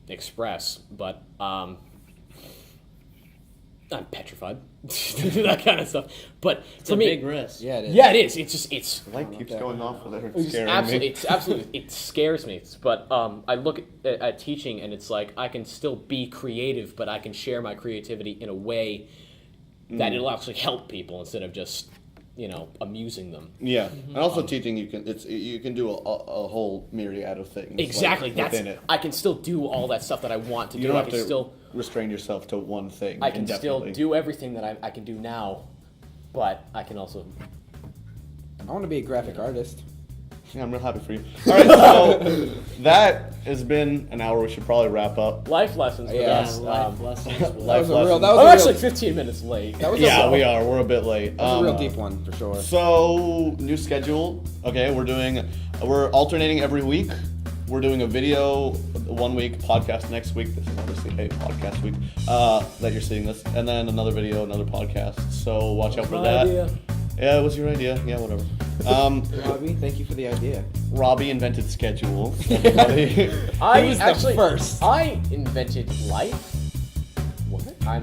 express, but I'm petrified to do that kind of stuff. But It's for a me, big risk. Yeah, it is. yeah, it is. It's The light keeps going off with it. it's Scaring absolutely, me. it's absolutely, it scares me. But I look at teaching, and it's like I can still be creative, but I can share my creativity in a way that it'll actually help people instead of just amusing them. Yeah, and also teaching you can do a whole myriad of things. Exactly. like, That's within it. I can still do all that stuff that I want to You do. don't I have can to still restrain yourself to one thing. I can still indefinitely. do everything that I can do now, but I can also. I want to be a graphic artist. Yeah, I'm real happy for you. All right, so that has been an hour. We should probably wrap up. Life lessons. Yeah. Yeah. Yeah, Us. life lessons. That Life was a real. lessons. That was I'm a actually real, 15 minutes late. That was Yeah, a, we are. We're a bit late. That was a real deep one for sure. So new schedule. Okay, we're alternating every week. We're doing a video 1 week, podcast next week. This is obviously a podcast week that you're seeing this, and then another video, another podcast. So watch out for My that. idea. Yeah, it was your idea. Yeah, whatever. Robbie, thank you for the idea. Robbie invented schedules. Everybody. I He was the actually first. I invented life. What? I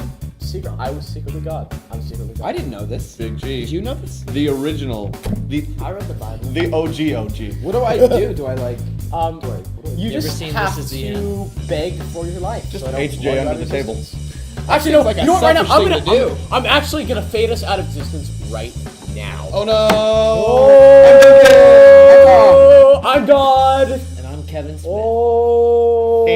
was secretly God. I'm secretly God. I didn't know this. Big G. Did you know this? The original. I read the Bible. The OG. What do I do? Do I like? You ever just seen have This Is the to beg for your life. Just so I don't HJ blood under out the of table. existence. Actually, no. like a You know what? Right now, selfish I'm thing to do. I'm actually gonna fade us out of existence right now. Oh no! Oh, I'm God. And I'm Kevin Smith. Oh.